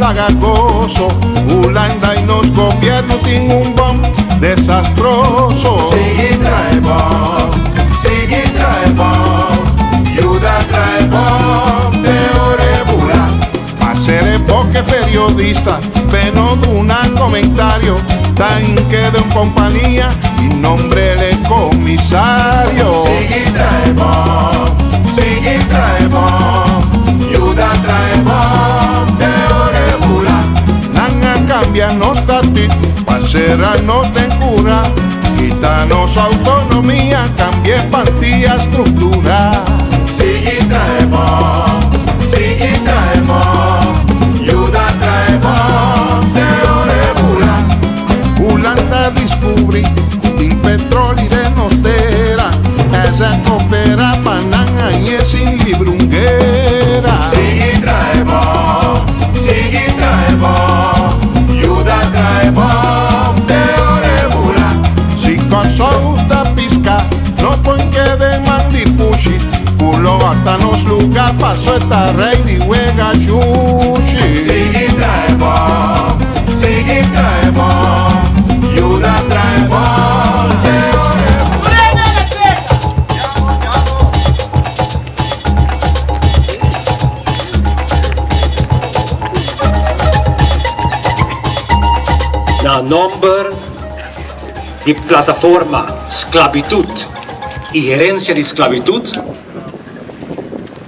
pagagoso. Holanda y nos gobierno tiene un bom desastroso. Sigui trae bom, Yuda trae bom, peore bula. Pa' ser poche periodista, pero una comentario, tan que de un compañía, y nombre de comisario. Sigui trae bom, Yuda trae bom, peore bula. Nanga cambia nos statuti, pa' serranos de cura, quitanos autonomía, cambie partida estructura. Sigui trae bom, Yuda trae bom, peore bula. Holanda descubrí un petróleo de nostera, esa coopera pananga y es sin librunguera. Sigui trae bom, Yuda trae bom, peore bula. Si con sauta pisca, no pueden que de mandipushi, culo hasta nos lugar paso esta rey de huega yushi. Sigui trae bom, Yuda trae bom, peore bula. Na nombre de plataforma Esclavitud y Gerencia de Esclavitud,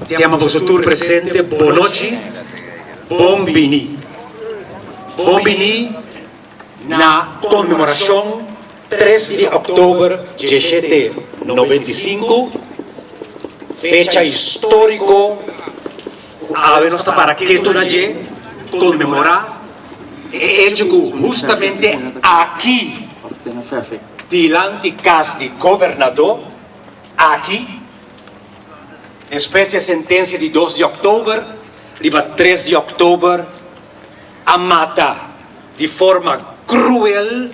chiamo vostro presente Bonoci Bombini. Bombini na conmemoración 3 de octubre de 1795, fecha histórico, habemos para que tú conmemorar hecho que justamente aquí, delante casa de gobernador, aquí, después de sentencia de 2 de octubre, arriba 3 de octubre, a mata de forma cruel,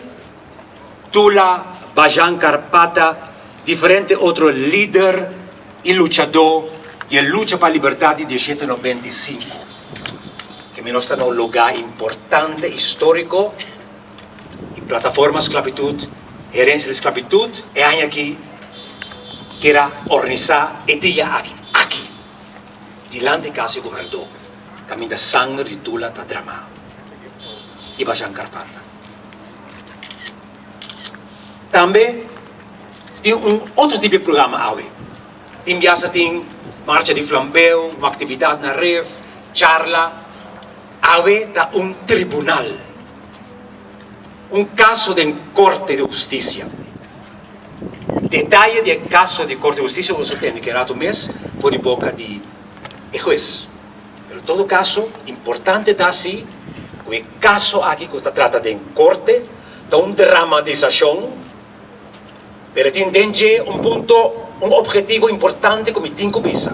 Tula Bajan Carpata, diferente otro líder y luchador de la lucha para la libertad de 1795. Que menos está en un lugar importante, histórico, y plataforma esclavitud, herencia de esclavitud, y hay aquí que era organizar el día aquí, delante de casa del gobernador, también de sangre de Tula Tadrama y Bajan Carpata. También tiene un otro tipo de programa hoy. Tiene marcha de flambeo, una actividad en la red, charla. Había un tribunal, un caso de corte de justicia. Detalle del caso de corte de justicia, vos tiene que rato mes, fue de boca de juez. Pero en todo caso, importante está así, el caso aquí que se trata de corte, de una dramatización, pero tiene un punto, un objetivo importante como cinco visa.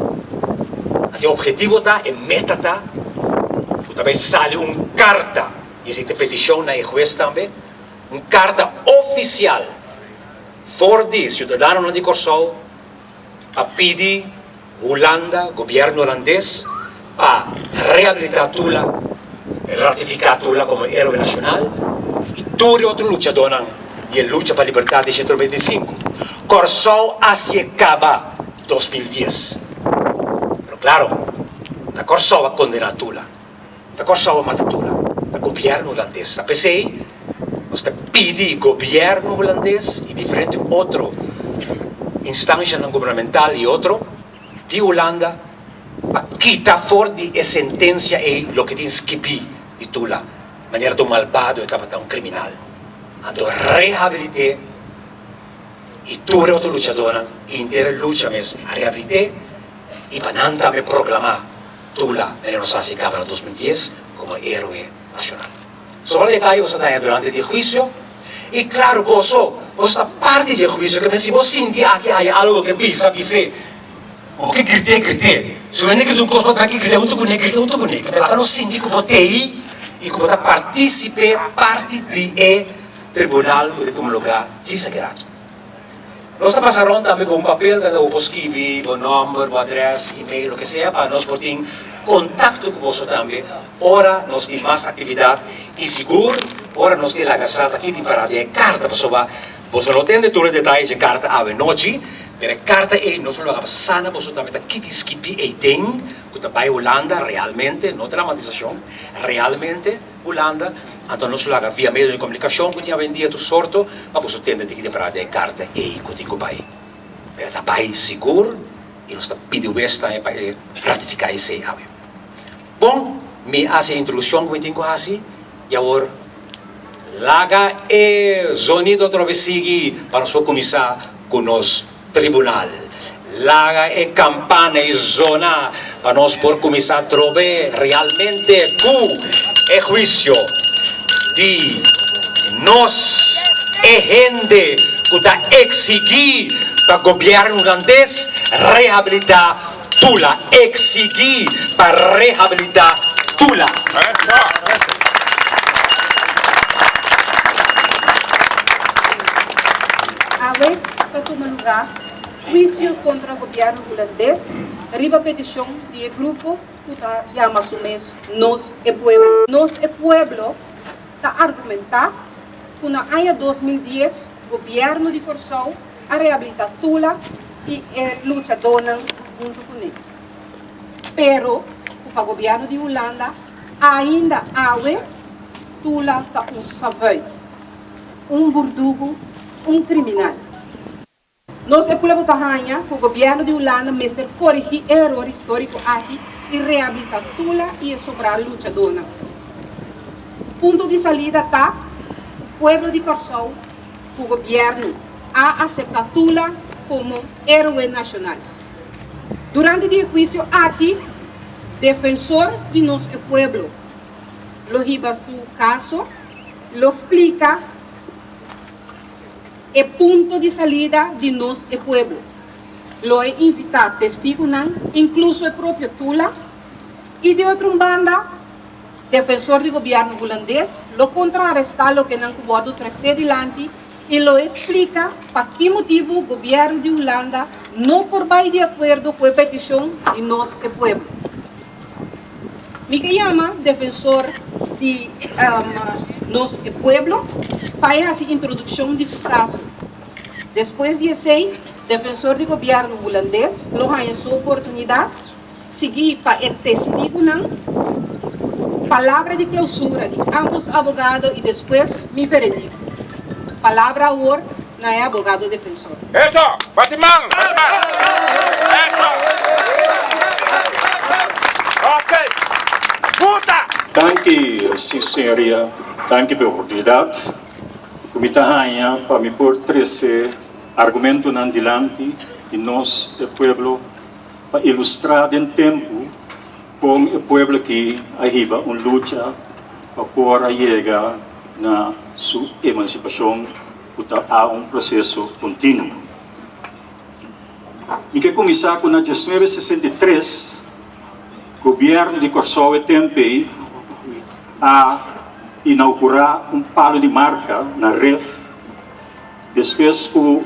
El objetivo está, el meta está, también sale una carta, y existe petición al juez también, una carta oficial, por the ciudadano de Corsol, a pedir Holanda, gobierno holandés, a rehabilitar Tula, ratificar Tula como héroe nacional, y todo otro luchador y el lucha para la libertad de 125. Corsol acaba 2010. Pero claro, la Corsol va a condenar Tula. La Corsol va a matar Tula. El gobierno holandés. A pesar usted pide gobierno holandés y diferente otro instancia no gubernamental y otro de Holanda a quitar fuera de sentencia y lo que tienes que pedir de Tula. Manera de malvado y estaba un criminal. Ando rehabilité y tuve otro luchador y entera lucha mes rehabilité y bananta me proclamar Tula en los acaba en 2010 como héroe nacional. Sobre el detalle vos está durante el juicio y claro vos está parte del juicio que si vos sentís que hay algo que pisa dice o que grité se ven que tu cosa para que grité junto con él pero acá no sentí que vos te ahí y que vos participé parte de tribunal de tu lugar de sagrado. Nós passaram também com um papel cada um escrever, o nome, o endereço, e-mail, o que seja, para nós poder contato com você também. Ora, nós temos mais atividade e seguro. Ora, nós temos a gastada aqui para de carta para você não tem todos os detalhes de carta à noite, mas a carta é não só a sana, você também aqui te esquipe e tem, que vai Holanda realmente, não dramatização, realmente Holanda, então não só via meio de comunicação que tinha vendido tu sorto, mas você tem que para de carta e que te vai. Mas está bem seguro e nós pedindo esta para ratificar esse ave. Bom, me hace a introdução que eu tenho assim, e agora laga e sonido outra vez sigue para nós começar com os tribunal. Laga e campana e zona para nós por começar a trovar realmente o juízo de nós e gente que está exigir para o governo holandês reabilitar Tula, exigir para reabilitar Tula. Ave, para tomar lugar, juízo contra o governo holandês, arriba a petição de grupo que chama su mês Nós e Pueblo. Nós e Pueblo está argumentar que na ano 2010 o governo de Corsão a reabilitar Tula e luta dona junto com ele. Pero, o governo de Holanda ainda ave Tula está escravado, verdugo, criminal. Nós é pela botarranha que o governo de Holanda mestre corrigir erro histórico aqui e reabilitar Tula e sobrar luchadora. Ponto de salida está o povo de Corsão, o governo a aceitar Tula como herói nacional. Durante o juízo aqui, defensor de nosso povo, lo riba su caso, lo explica e ponto de salida de nós e povo. Lo é invitar testigo, incluso o próprio Tula, e de outra banda, defensor do governo holandês, lo contrarrestar lo que não pode trazer adiante e lo explica para que motivo o governo de Holanda não por vai de acordo com a petição de nós e povo. Me chama defensor de nós e povo para a introdução de seu caso. Depois de ser defensor do governo holandês, lo ganha sua oportunidade seguir para o testigo palavra de clausura de ambos abogados e depois me veredicto. Palavra agora não é abogado defensor. Eso, Batimán. Eso. Ok. Puta. Danke, Ciceria. Danke pela oportunidade. Comitahanha para me pôr 13 argumentos adiante de nós, o povo, para ilustrar em tempo com o povo que arriba uma luta para pôr a chegar na sua emancipação, porque há processo contínuo. E que começar com 1963, o governo de Corsão e Tempei a inaugurar palo de marca na REF, depois que o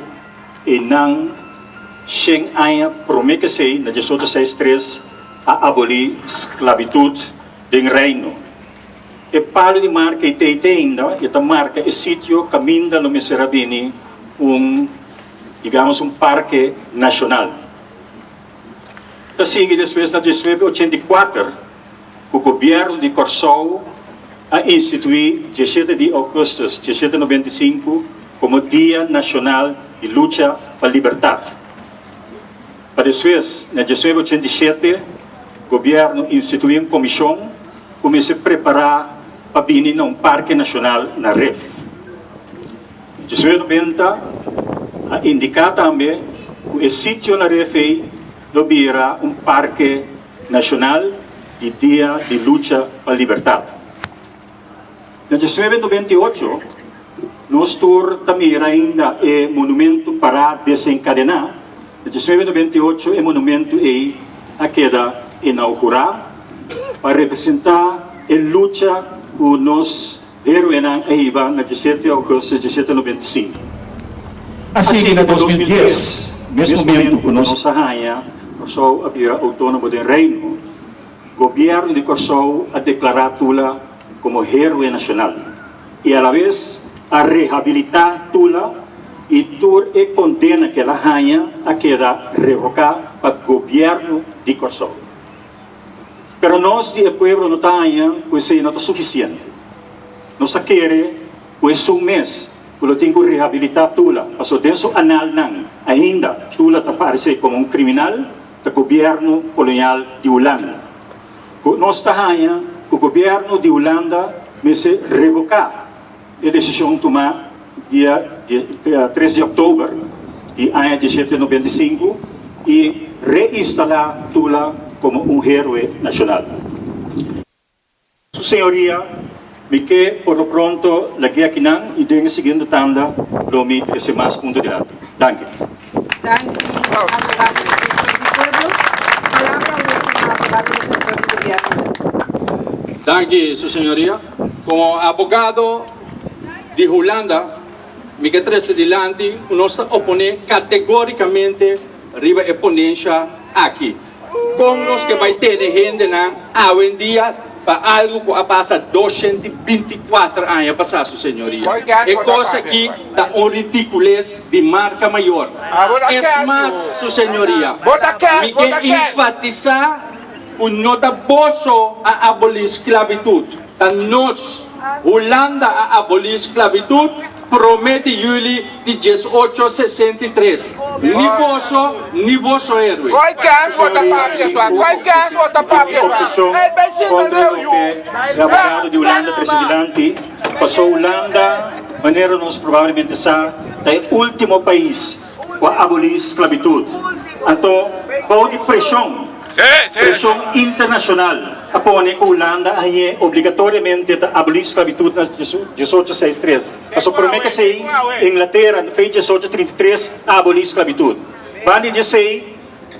Enang Sheng Aya promete ser, na 1863, a abolir esclavitude do reino. E palo de marca e ainda, esta marca é sítio caminho no Miserabini, digamos, parque nacional. Da sigue depois, na 1984, o governo de Corsão a instituir 17 de agosto de 1795 como Dia Nacional de Luta para a Liberdade. Para depois, na 1987, o governo instituiu uma comissão começa a preparar para vir a parque nacional na REF. Em 1990, a indicar também que o sítio na REF virá parque nacional de Dia de Luta para a Liberdade. Em 1998, nós também ainda é monumento para desencadenar. Em 1998, é monumento a queda inaugurar para representar a luta que nós heroínas arriba na 17 de agosto de 1795. Assim, na 2010, mesmo momento que nós sahanha, Corsou a Pira Autônomo do Reino, o governo de Corsou a declarar Tula como héroe nacional e, a la vez, a reabilitar Tula e tur e condena que a rainha a queda revocar para o governo de Corsou. Pero nós, de pueblo, não tahanha, pois não está suficiente. Nós queremos, pois mês, quando tem que reabilitar Tula, paso dentro anal nang, ainda Tula está aparece como criminal do governo colonial de Holanda. Nós tahanha, o governo de Holanda me se revocar a decisão tomada dia 3 de outubro de ano 1795 e reinstalar Tula como héroe nacional. Su Senhoria, me que por lo pronto lagi aqui nan e den seguindo tanda lomi esse mais punto de lado. Danke. Danke, abogado del pueblo. Palabra última, abogado del gobierno. Danke, Su Señoría. Como abogado de Holanda, me que trae adelante, nos opone categóricamente riba a ponencia aqui. Com nós que vai ter gente na hoje em dia para algo que passa 224 anos passar, Su Señoría. É coisa que está um ridiculez de marca maior. É mais, Su Señoría, me quer enfatizar o nota boso a abolir esclavitud. Tá nós, Holanda a abolir esclavitud, promete julho de 1863. Ni boso héroe. Qual que é a sua tapa, pessoal? Qual que é a sua tapa, pessoal? Contra o que o abogado de Holanda, presidente, passou Holanda, maneira nós provavelmente sabe, é o último país a abolir esclavitud. Então, pode pressão internacional. Apone que Holanda é obrigatoriamente a abolir esclavitud na 1863. Mas promete que sei, Inglaterra, no feito 1833, a abolir esclavitud. Vale dizer,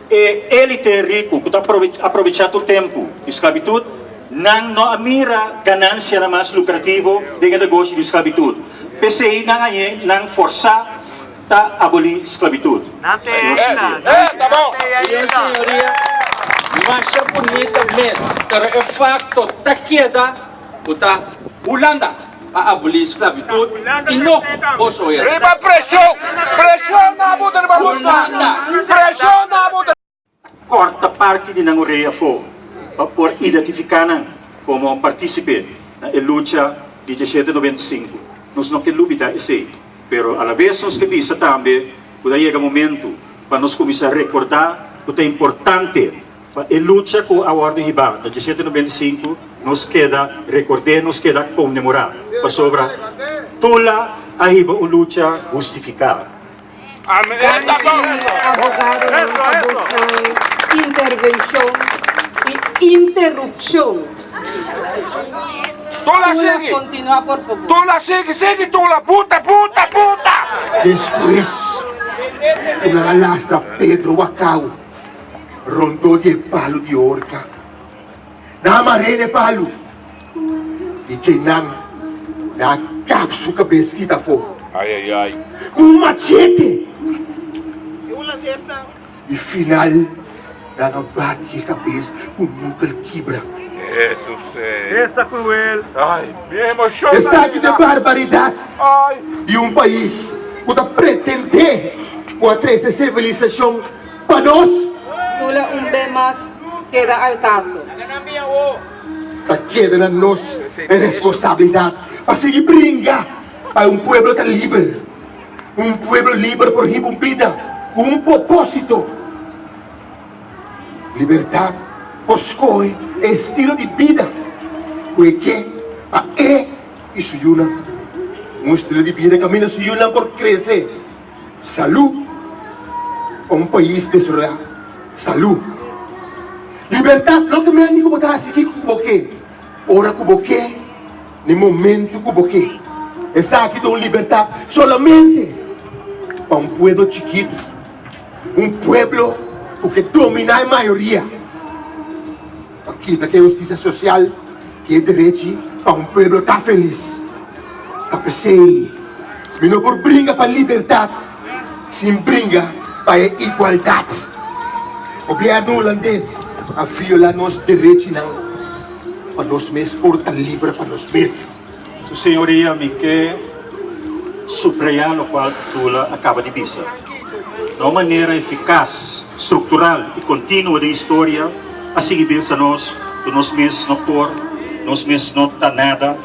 ele é rico, que está aproveitando o tempo de esclavitud, não mira ganância na mais lucrativo do negócio de esclavitud. PCI não forçar a abolir esclavitud. Tá bom. Senhoria, mas é bonita mesmo. Pero é facto, tá queda, Holanda a abolir esclavitud e não boso héroe. Riba pressão! Pressão na buta de Holanda. Pressão na buta! Corta parte de Nangoreia for por identificar como partícipe na luta de 1795. Nós não queremos dúvida esse, pero a la vez nós queremos também quando chega o momento para nós começar a recordar o que é importante a luta com a ordem rival de 1795 nos queda recordar, nos queda comemorar para sobra Tula a riba uma luta justificada. Amém. Danke, abogado de intervenção e interrupção. Tula sigue! Continua, por favor. Tula sigue, Tula! Puta! Después, una alasta Pedro Wacau rondó de palo de horca. Na amaré de palo. Y que na cap su cabeça que fo. Ai. Com um machete. E final, na bate a cabeça com nunca quebra. Jesus. Esta cruel. Ai, me emociona. Essa aqui de barbaridade. Ai. De um país que pretende com a triste civilização para nós. Tula, vez más queda al caso. Queda na nossa responsabilidade para seguir brincar a pueblo tan livre. Pueblo livre por vida, com propósito. Liberdade, poscoe, estilo de vida. Porque isso é estilo de vida camina suyuna por crescer. Salud, país desarrollado. Salud. Liberdade, não que me ande como está assim que cuboquê. Ora cuboquê, no momento cuboquê. Essa aqui dá uma liberdade solamente para pueblo chiquito. Pueblo que domina a maioria. Aqui tem justiça social, que é direito para pueblo estar feliz. A pensei, não por briga para liberdade, se brinca para a igualdade. O governo holandês a violar nossos direitos para nós mesmos portar livre para nós mesmos. Su senhoria, me quer subrayar o qual Tula acaba de dizer. De uma maneira eficaz, estrutural e contínua da história, a seguir a nós, que nós mesmos não por, nós mesmos não dá nada,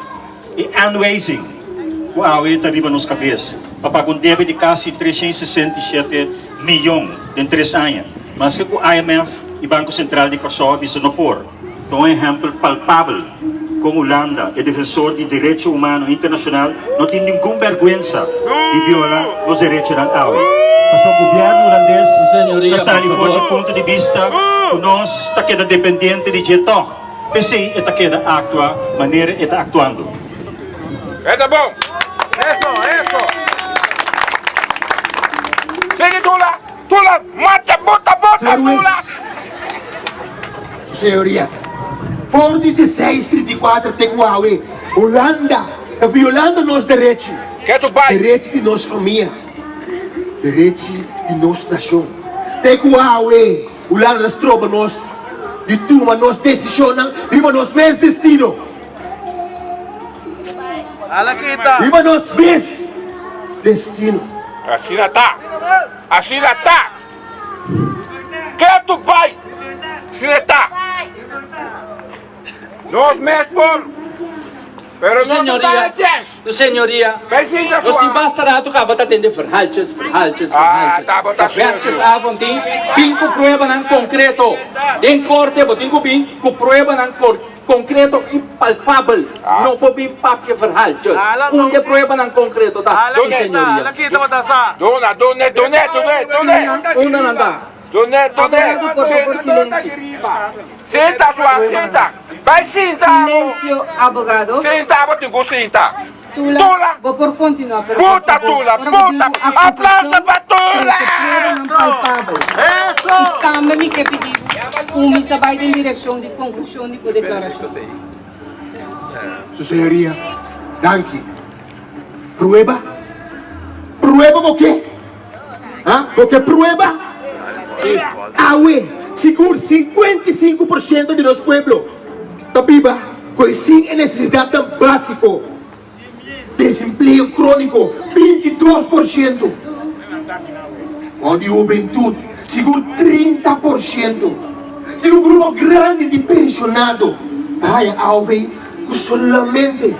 e aanwijzing, o AUE está arriba nos cabeças, para pagar um débito de quase 367 milhões em 3 anos, mas que o IMF e Banco Central de Kosovo não por. Então, um exemplo palpável, como Holanda é defensor de direito humano internacional, não tem nenhuma vergonha de violar os direitos da AUE. Mas o governo holandês está saindo do ponto de vista que nós está queda dependente de jeito. PCI está queda actuar maneira está actuando. Tá bom. Eso. Sigue Tula, mata, bota, Tula. Senhoria, por 1634 tem o AUE. Holanda está violando nossos direitos. Que tu vai? Direitos de nossa família. Direitos de nossa nação. Tem o AUE. Holanda nos tropa nós. De turma nós decissionamos. Riba nós mesmos destino. Riba nós mesmos destino. Assim tá. Que tu vai? Assim tá. Nós mesmos. Pero Senhoria, Vai sim, da nós temos bastante que atender verhaltjes. tá bom, tá Verhaltjes avond tem, com prueba não concreto. Tem corte, botem com prueba não concreto e palpável. Não pode vir papel verhaltjes. Onde prueba não concreto, tá? Senhoria. Done. Una não dá. Abogado, por favor, silêncio. Senta. Vai sentar. Silêncio, abogado. Senta, vou ter que sentar. Tula, vou por continuar. Pero Puta, por favor, Tula, ahora puta. pedimos acusación, Aplauda pra Tula. pero que prueba não palpável. E também me quer pedir missa vai em direção de conclusão de declaração. Su senhoria, danke. Prueba? Prueba por quê? Porque prueba? AUE, seguro 55% de nosso pueblo está viva com sem necessidade tão básico. Desemprego crônico, 22%. Onde juventude, seguro 30%. Tem um grupo grande de pensionados. AUE, com solamente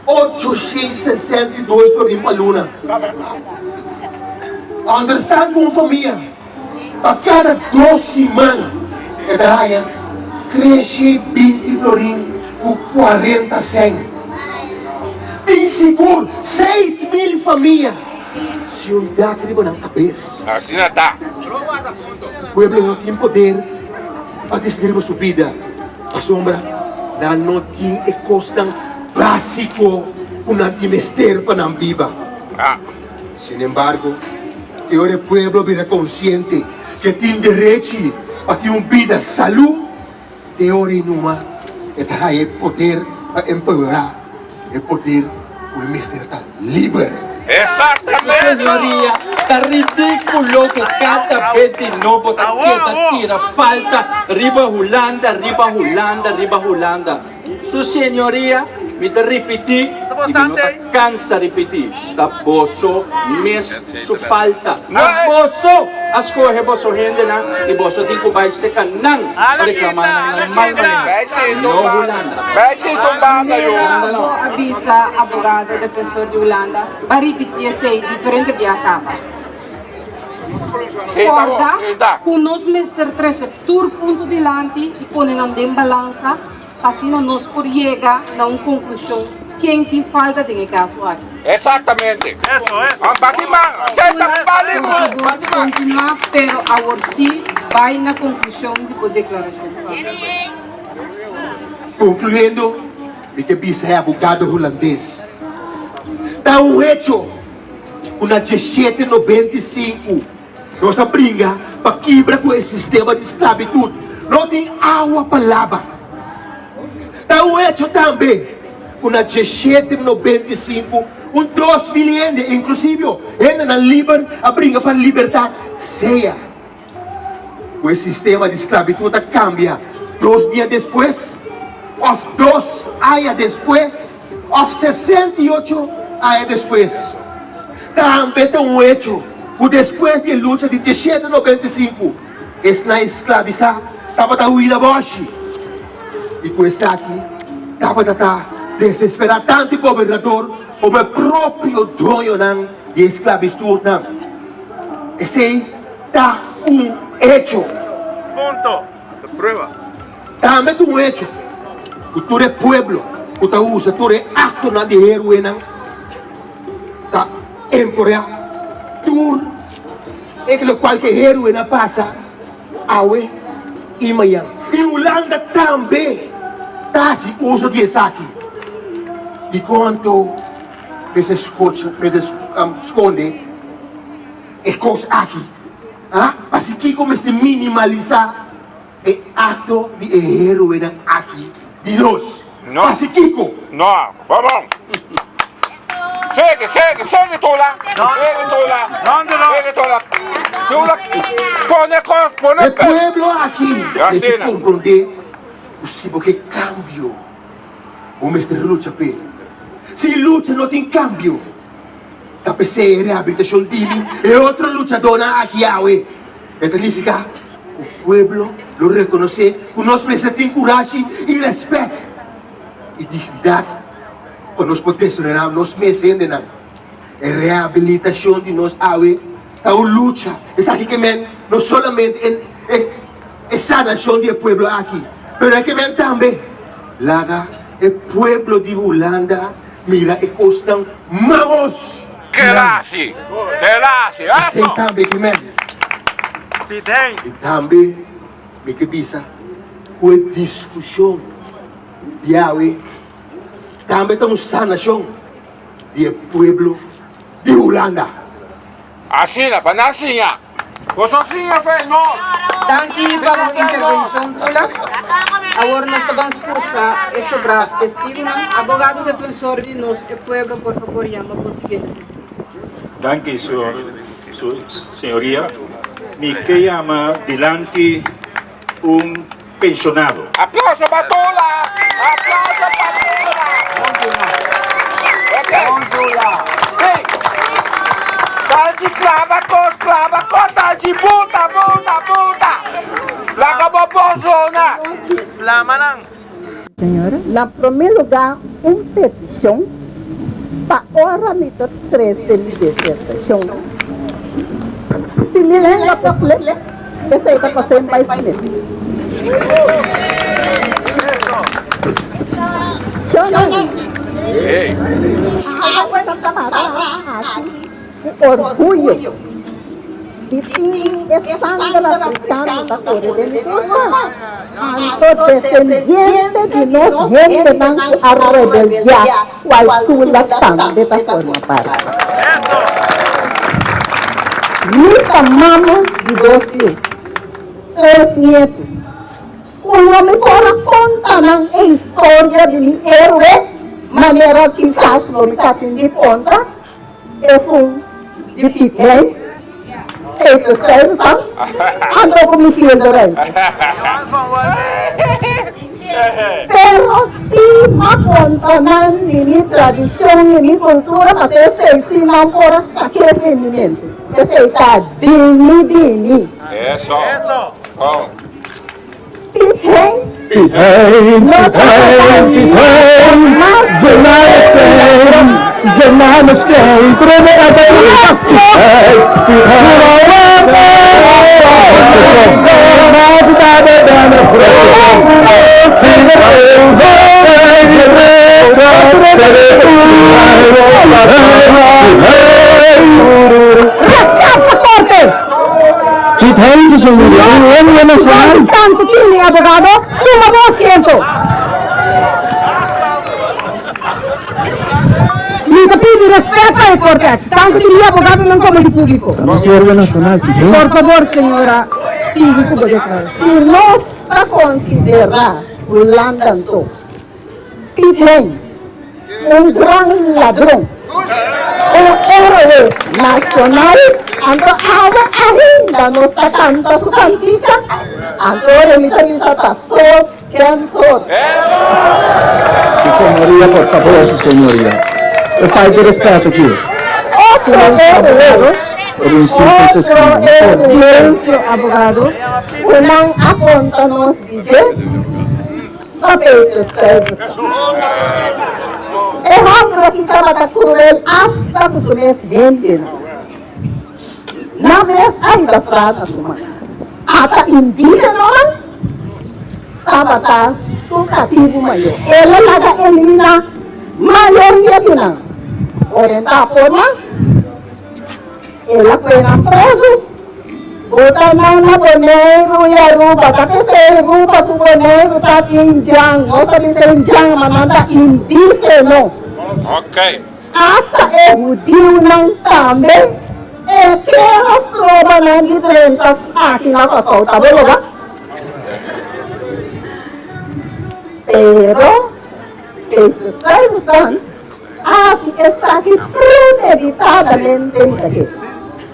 862 por luna. Understand com família. A cada 2 semanas, cresce 20 florim com 40 cem. Tem seguro 6.000 famílias. Se um dá criba na cabeça. Assim tá. O povo não tem poder para decidir sua vida. A sombra não tem e custa básico que não tem mestre para não viva. Sin embargo, agora o povo vira consciente que tem direito a ter uma vida, saúde, e hora e numa, e tem poder para empoderar, e poder para o mestre estar livre. Senhoria, tá ridículo que cada vez de novo tá tira falta, riba Holanda. Su senhoria, me te repetir, e não tá cansa de repetir, tá boso mes su falta. Boso, as coisas boso gente e boso tem que vai se canang reclamar ng mal no Holanda. Vai se tombar Vou avisar abogado, defensor de Holanda, vai repetir esse diferente via capa. Corda, com nós mestre 13 tur ponto delante e põe na balança, assim nós por chegar a uma conclusão quem tem falta tem caso aqui. Exatamente. Isso. Vamos continuar, pero agora sim vai na conclusão de declaração. Concluindo, me que pisa é abogado holandês. Está um hecho, uma 1795, nossa briga para quebrar com esse sistema de esclavitud. Não tem água para lavar. Está um hecho também, uma 1795, un 2 miljoen inclusive. En een liber a brinca para libertad. Sea. O sistema de esclavitud cambia 2 días después, o 2 años después, o 68 años después. Também tem um hecho, o depois de luta de 395, es na esclavizar, estava da Willa Bosch. E com esse aqui, estava da desesperar tanto o governador como o próprio dono de esclavitud. Esse está um hecho. Punto. Prueba. Também tem um hecho, o tu é pueblo, o tu usa, tu é acto na de heroína. Tá emporear tur é que qualquer heroína passa awe e manhã. E Holanda também tá se usa de saque. E quanto esse esconde é coisa aqui. Assim que começa a minimalizar o ato de heroína aqui de nós. Não. Assim Kiko. No, vamos. Segue tú la. Segue tú la. ¿Dónde no? Segue tú la. Tú la. Pone El pueblo aquí Ya, debe Sina. comprender possível que cambio. O mestre luta pe. Se luta não tem cambio. A PC reabilitação dimi e outra lutadora aqui awe. Significa o pueblo lo reconoce, que nós precisamos ter coragem e respeito e dignidade para nós poder tolerar nós mesmos ainda não. É reabilitação de nós awe. É uma luta. É aqui que não somente é sanação do pueblo aqui, mas é que também lá o pueblo de Holanda mira e costam maus. Quedasi. Assim Eso. também que Pitén. e também me que bisa a discussão de Yahweh também tem uma sanação do pueblo de Holanda. Así la panacinha. Vos sos sinha, fe, no. Danke para a intervenção, Tula. Agora nós vamos escutar sobre o testigo, abogado defensor de nós, o pueblo, por favor, llama por siguiente. Danke, señoría. Mi que llama delante un pensionado. Aplauso para Tula. Aplauso para Tula. Hey. Talci clava, talci puta. La cabopozona. La manang. Senhora, na primeiro lugar, petição para hora mito 13 de dissertação. Se me lembra para ler, essa aí para ser mais bonito. Hey. Orgulho de ti es sangre africana da cor de mi culpa. Anto descendiente de nos gente a rebeldia, cual tú la sangre da forma parte. Minha mama de 2 filhos, 3 nietos. Uno me conta a história de mi héroe, maneira quizás não me catingue conta, é de Pitén. Ito sa'yo, ando ko mi feel the right. Pero si makontanan ni tradisyon ni kultura pati sexy man pora sa mente. Kasi ita dini. Eso. Oh. Pitén. Tanto tiene abogado, como vos siento. Mi pide respeto a corte, tanto tiene abogado no como de público. Por favor, señora, sigue con si no está considerada Holanda, Pitén, un gran ladrón, un héroe nacional, ando agua agenda no está canta su cantica, ando remita visata sol, canzor. Su señoría, por favor, su señoría. El falta de respeto aquí. Otro héroe, silencio, abogado, unang apontanos DJ, tapete ustedes. Ejemplo kita mata cruel hasta que su mes gente. Na mes ay da frata suma. Ata indígena tabata su katibu mayo. Ela laga elina mayoría pina. Orienta formas. Ela pena preso. Buta na boneiro e aruba, tá que ruba pro boneiro, tá injang, não tá injang, mananda indígena. Ok. Hasta o dio não também, é que as trobas não de 30 aqui na costa, tá bom, lugar? Pero, esses países assim está aqui premeditadamente aqui.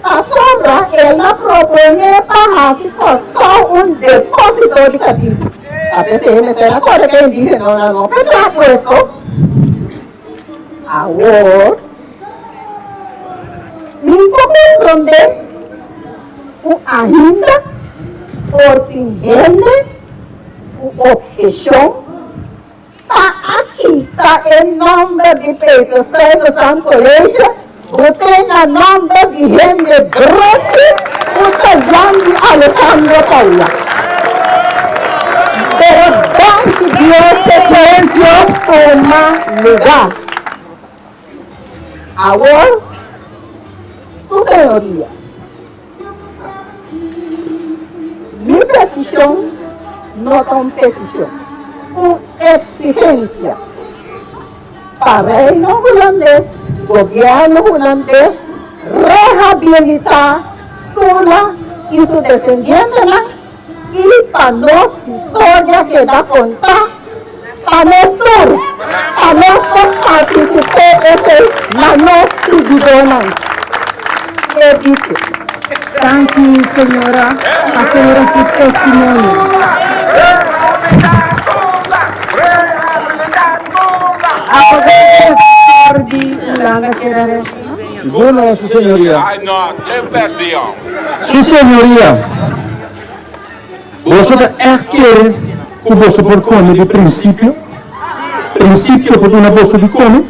A sombra, ela propõe para ficar só um depósito de cativo. A PCM será agora que indígena não pegar puesto. Agora, ninguém compreende ainda por entender a objeção. Aqui está em nome de Pedro Estrela Santo Colégio. Usted na nombre de gente grosse, usted llama Alejandro Paula. Perdón que Dios te silencio toma lugar. Ahora, su señoría, mi petición no es una petición, una exigencia para el reino holandés, gobierno holandés, rehabilitar Tula y su descendiente y para nuestra historia que da contar, para nuestro participar en nuestra vida. ¿Qué dice? Thank you, señora. Hacer su testimonio. Bueno, su señoría. Ai, não, tem perdão. Su señoría. Vosotros quieren que vosotros come de principio por una voz de come.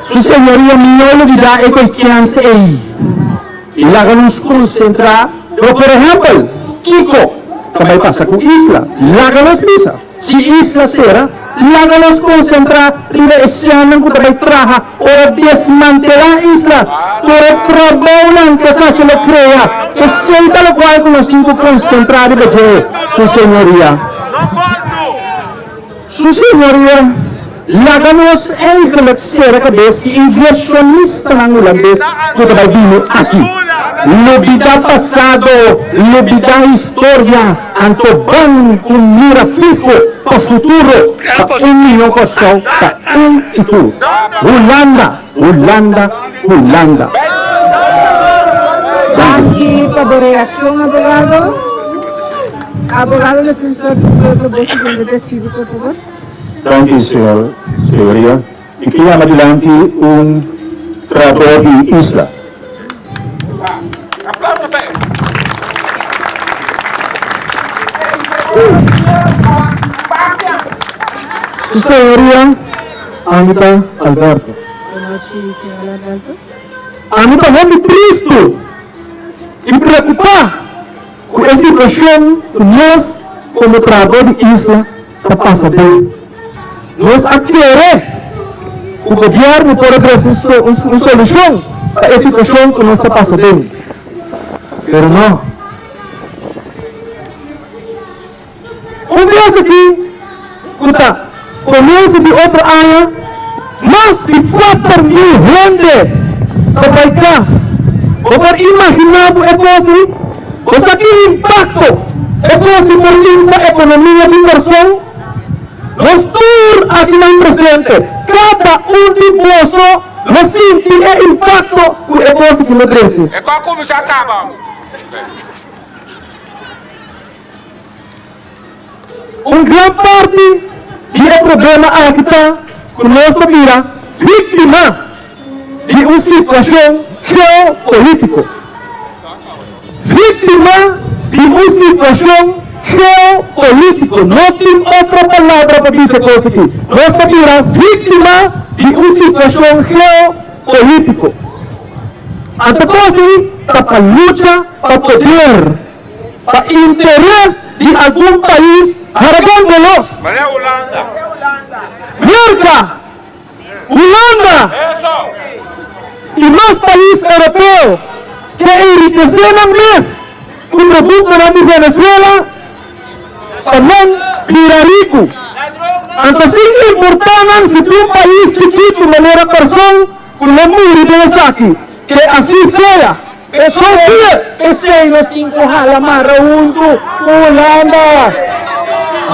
Su señoría, mi olvidar es confianza ahí. Y háganos concentrar. Pero, por ejemplo, Kiko também passa com Isla. Háganos misa. Si Isla será, háganos concentrar. Esse ano que também traga para desmantelar Isla. Para trabalhar que essa que lo crea. Que senta lo cual com os 5 concentrar e beber. Su señoría. Su señoría. Háganos enriquecer a cabeça que inversionista holandês que vai vir aqui. Olvidar passado, olvidar história, antoban com mira fijo para o futuro, para milhão de pessoas, para e tu. Holanda. Aqui, colaboração, abogado. Abogado defensor do pueblo, você tem decidido, por favor. Thank you, señoría. Y que llama adelante un trator de Isla. Aplauda bem. Su señoría, Anita Alberto. Anita, muy triste y preocupada con esta situación que nós, como trator de Isla, está pasando. Nós queremos que o governo pode dar uma solução para essa situação que nós estamos passando. Pero não. Vez aqui, conta, começa de outra área, mais de 4.000 gente para casa. Você imaginado é possível? Você tem impacto? É possível por a economia de pessoa? Los tour aquí en presente, cada un dibujo Mas sinti é impacto que é coisa que me desse. É qual como já acaba? Grande parte do problema aqui está com nossa vida vítima de uma situação geopolítica. Vítima de uma situação geopolítica. Não tem outra palavra para dizer coisa aqui. Nossa vida vítima de uma situação geopolítica. Outra coisa é para luta, para poder, para interesse de algum país. Haragándolos. Mas é Holanda. Bélgica, Holanda e mais países europeus que enriqueceram mais o produto da Venezuela também vira rico. Então, se é importante se um país chiquito, de maneira pessoa, com o muro de aqui, que assim seja. É só que esse nos encoja mara junto Holanda.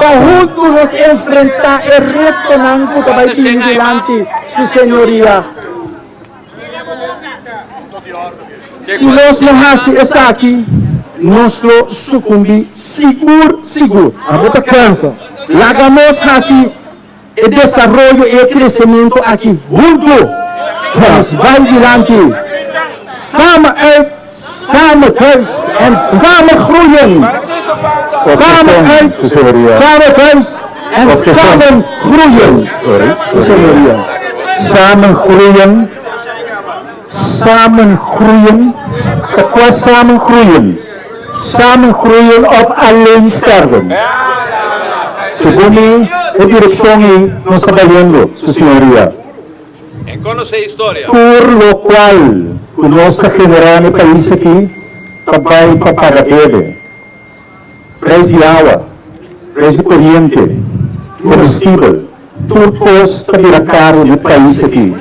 Juntos nos enfrenta el reto nanco que va a ir delante, su señoría. Si nos hace esa aquí, nos lo sucumbi seguro. A boca cansa. Hagamos así el desarrollo y el crecimiento aquí, juntos. Pues va delante. Samen uit, samen thuis en samen groeien. Samen uit, samen thuis en samen groeien. Señoría. Samen groeien. Samen groeien. Wat samen groeien? Samen groeien of alleen sterven. Según la dirección nos está trayendo, su señoría. Conoce historia. Por lo cual, nuestra general el país aquí, também para pagar dele. Preço de água, preço de corrente, combustível, tudo está virando caro no país aqui.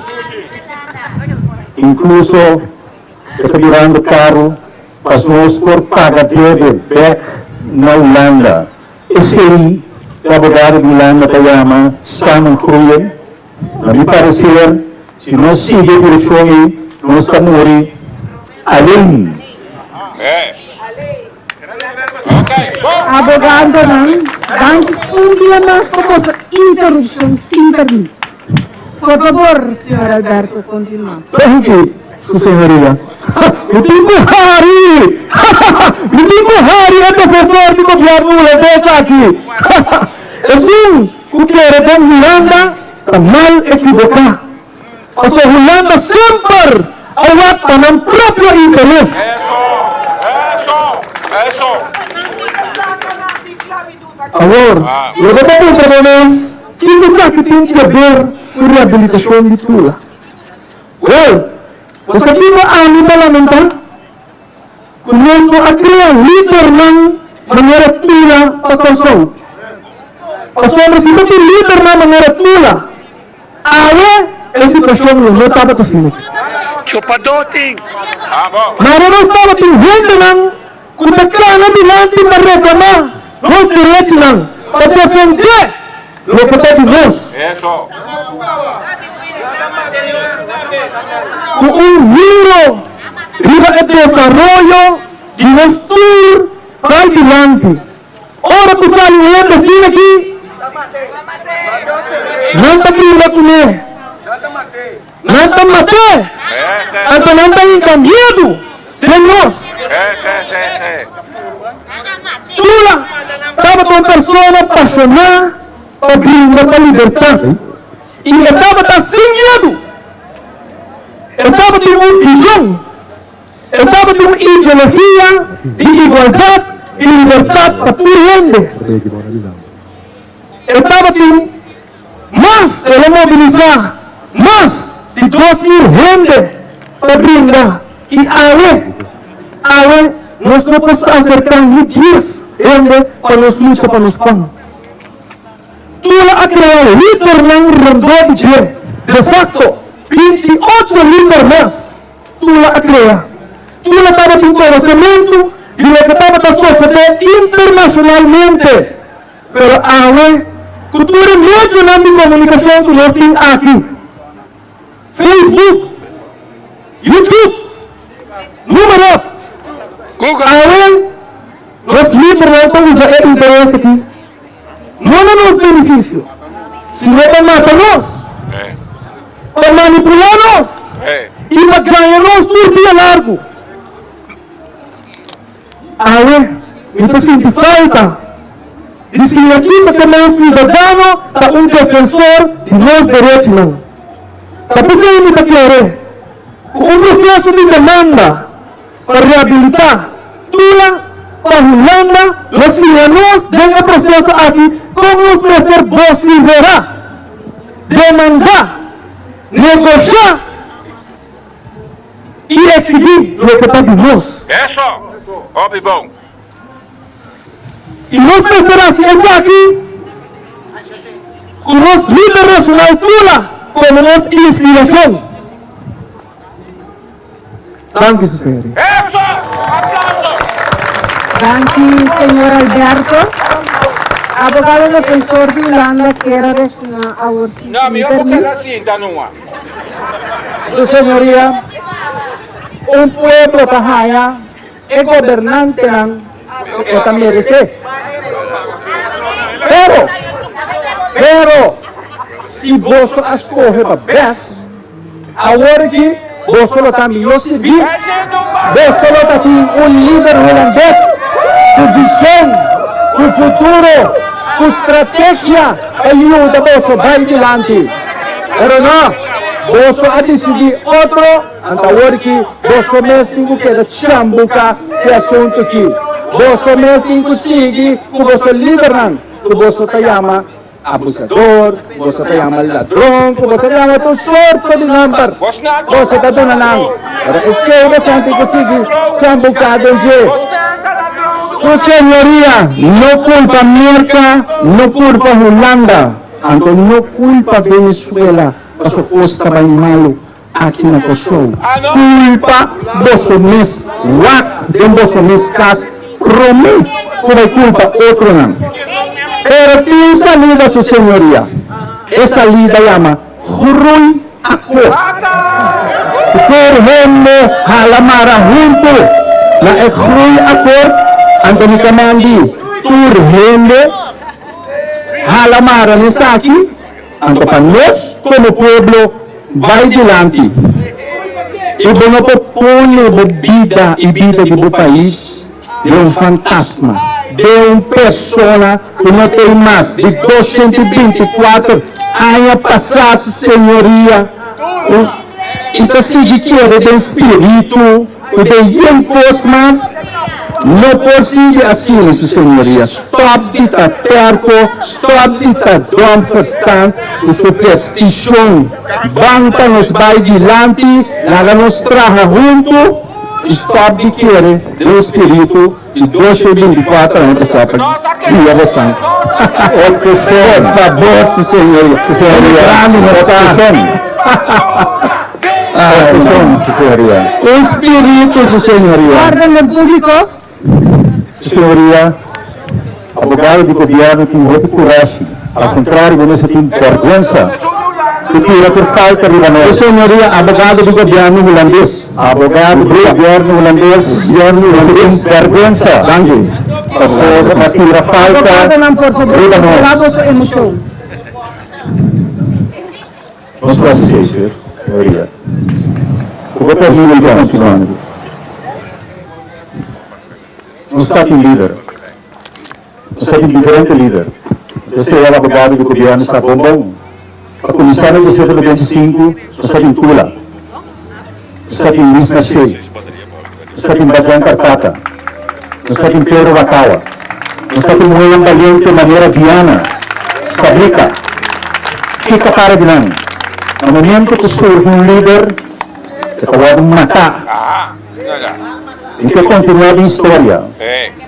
Incluso, está virando caro para nós por pagar dele back na Holanda. Esse aí, o advogado de Holanda te chama Simon Groeyen. A mim parecer, se nós seguir a direção aí, nós estamos morrendo além. Abogado não, dando dia mais para interrupção sem permissão. Por favor, senhor Alberto, continue. Thank you, su señoría. Hindi Buhari! Hindi Buhari ang defensor de gobyerno holandés aqui. Es un kukyere ng Holanda na mal equivoca. Kasi Holanda sempre awat ng propio interes. Eso. Agora, eu vou perguntar para vocês, quem você que tem que ver com reabilitação de Tula? Well, você tem uma ano parlamentar? Conosco a criar líder ng maneira Tula para construir. Pastor, se você líder na maneira Tula, aí a situação não estava assim. Chupadoting. Mas não estava tendo kung nagkano dilante para reclamar los derechos lang, para defender lo que tenemos. Eso. Con un libro riba el desarrollo de nuestro para adelante. Ahora tú sales a decir aquí, nanta kila kune, nanta mate, anta nanta engañado, tenemos. Tula estava com uma pessoa apaixonada por gringa, para libertar. E ele estava sem medo. Ele estava com uma visão. Ele estava com uma ideologia de igualdade e liberdade para toda a gente. Ele estava com mais, ele mobilizar mais de 2.000 gente para gringa. E ahora nós não podemos acercar ni 10 gente para nos luchar para nos pão. Tula a crear líder ng Rondon de facto 28 líder más. Tula a crear. Tula estaba en conocimiento y lo que estaba sucediendo internacionalmente. Pero ahora, cultura medio de comunicación que nos tiene aquí. Facebook, YouTube, número. Google. Ahora, los líderes con Israel interés aquí. No nos beneficio, sino para matarnos, para manipularnos y para ganarnos por día largo. Ahora, mientras que falta, dice aquí que como ciudadano, está un defensor de los derechos. Tapi saya minta quiere un proceso de demanda para rehabilitar tulang Holanda, los ciudadanos del proceso aquí, como nos puede vociferar, demandar, negociar y exigir lo que pedimos. Eso. Óbvio, bom. Y nos esperamos aquí con los líderes nacionales Tula como nos inspiración. Gracias, señor. Eso. Aplauso. Gracias, señor Alberto. Abogado defensor de Holanda, quiere responder a usted. Não, me vou quedar assim, tá numa. Su señoría, un pueblo tajaya, el gobernante también merece. Pero, si vos escoge para vez, ahora que vos solo también lo servir, vos solo también un líder holandés, tu visión, tu futuro, tu estrategia, ayuda vos va adelante. Pero no, vos a decidir otro, ahora que vos mesmo queda chambuca que asunto aqui. Vos mesmo sigue, que vos lideran, que vos te llama abusador, vos te llama ladrón, que vos te llama tu sorte de number. Vos te donan. Pero es que vos antes que sigue chambucado de. Su señoría, no culpa América, no culpa Holanda, aunque no culpa Venezuela, paso costa vai malo aqui na Kosovo. Culpa vos mes, wak de vos mes cas, Romeu, como culpa otro não. Pero tiene salida, su señoría. Esa salida llama Hrui Ako. Correndo halamara junto. La Hrui Ako, Antoni Kamandi, Turrende halamara nessa aqui, ando para nós, como pueblo, vai adelante. E vamos propor vida e vida do país de um fantasma, de uma pessoa que não tem mais de 224 anos passados, senhoria. Então, se quer de espírito, de tempos mais, não pode assim, senhoria. Stop de terco, stop de dom verstand, de superstição. Vamos vai adelante, nos traga junto. Stop de querer do espírito de 224 anos passados. E a você. Por favor, senhoria. O espírito, senhoria. Orden público. Senhoria, abogado de governo tem muito coragem. Ao contrário, você tem vergonha. Que tira por falta de valor. Senhoria, abogado de governo holandês. Abogado de governo holandês. Você tem vergonha. Danke. Você tira falta de valor. Vamos para vocês, senhoria. O que eu vou continuando. Não está aqui líder. Você tem diferente líder. Você é o abogado do governo, está bom. A comissão do século 25, você tem Tula. Você tem Luiz Machei. Você tem Bajan Carpata. Você tem Pedro Vacawa. Você tem William Valiente de maneira Viana. Sabrica. Fica para de lá. No momento que surge líder, que pode matar. E que continua a história.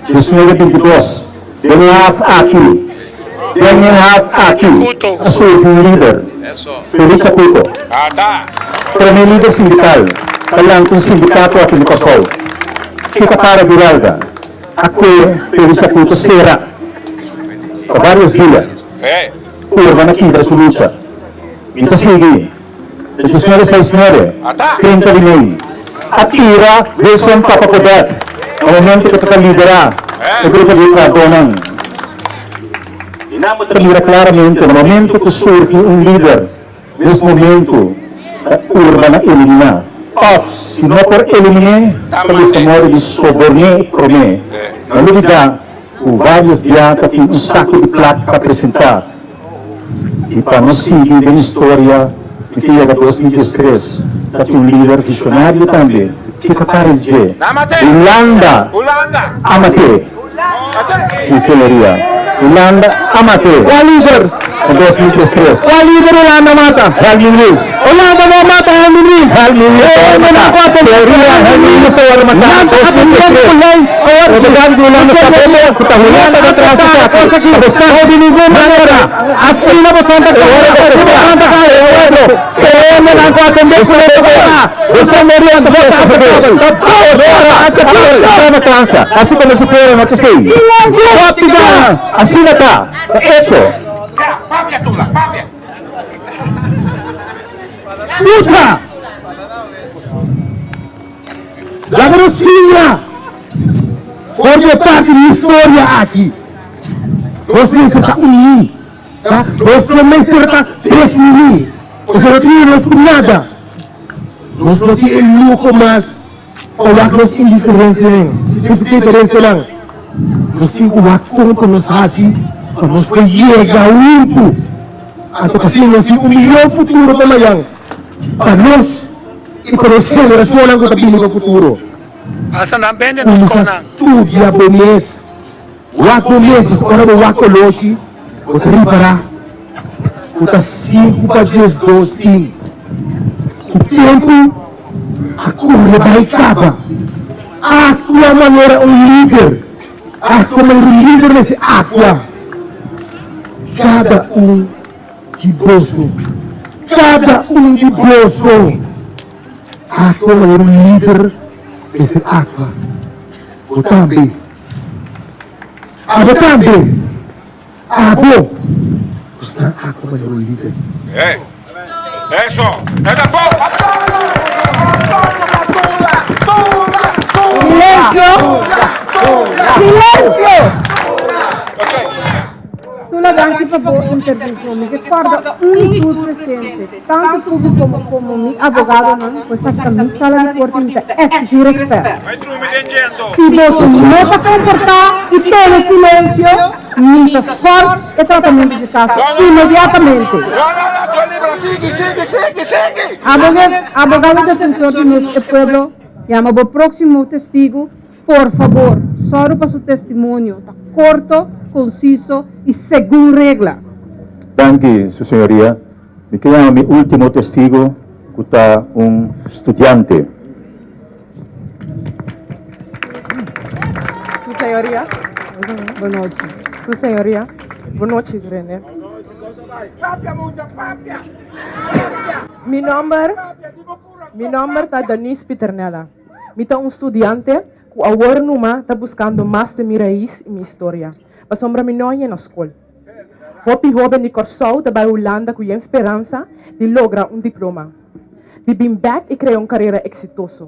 De 1922. Aqui. Surge líder. Feliz Caputo. Primeiro líder sindical. Kailangan kong sindikato aqui no Kosovo. Fica para Viralga. Ako, Feliz Caputo, sera. Para vários dias. Curva na quinta soluça. Então, sige. de 1969, 30 de May. Akira Wilson Papacodat, ang momento que lidera el grupo de Dragonan. Mira claramente, no momento que surge un líder, nesse momento, urbana elimina. Se não por eliminar, por esse modo de sobornar e prometer. Na realidade, o vários dias tem um saco de placa para apresentar. E para nós seguir a história, que chega 2013, tem um líder visionário também, que é capaz de Holanda, Amate, Holanda, Amate. Qual líder? Em 2013. Qual líder Holanda mata? Helmut Ries. Holanda não mata Helmut Ries. Helmut Ries não mata Helmut Ries. Holanda Obrigado Holanda está Holanda vai trazer coisa aqui. Não de nenhuma maneira. Assim não você anda assim como se for não sei. Assim não está. Hecho. Papia, Tula, papia. Escuta! La Brasília forma parte da história aqui. Nós precisamos unir, tá? Nós precisamos definir. Nós não temos nada. Nós não temos lucro mais. Olha que nós indiferentes lang. Nós temos que ver como nós fazemos para nós chegar junto. Ato kasi nós temos milhão futuro para amanhã. Para nós e para as gerações ang katabili ng futuro. Asa na bende Kung nos sa kona. studia bomes, wako mes, ora mo wako loshi, o tri para, o ta 5 para 10 dos tim. O tempo, ako rebay kaba. Ako a maneira líder. Ako may líder nesse aqua. Cada de bolso. Cada de bolso. Ako may líder nesse aqua. O também. Ako também. Ako. Basta ako may líder. Eso, é da boca. Silêncio! Tolerância para boa intervenção, me recorda único presente, tanto público como mi abogado, não, pois esta sala de corte exige respeito. Se você não está comportar e tem silêncio, muita força e tratamento de caso imediatamente. Abogado defensor de nuestro pueblo, llama o próximo testigo, por favor, solo para su testimonio, está corto, conciso y según regla. Danke, Su Señoría. Me queda mi último testigo, que está un estudiante. Su Señoría, buenas noches. Su Señoría, buenas noches, René. Mi nombre es Denise Piternella. Mi un estudiante que ahora numa está buscando más de mi raíz y mi historia. Mas sombra mi noia na escola. Hopi joven de Corsou da Holanda com a esperança de lograr diploma. De vir back e criar carreira exitosa.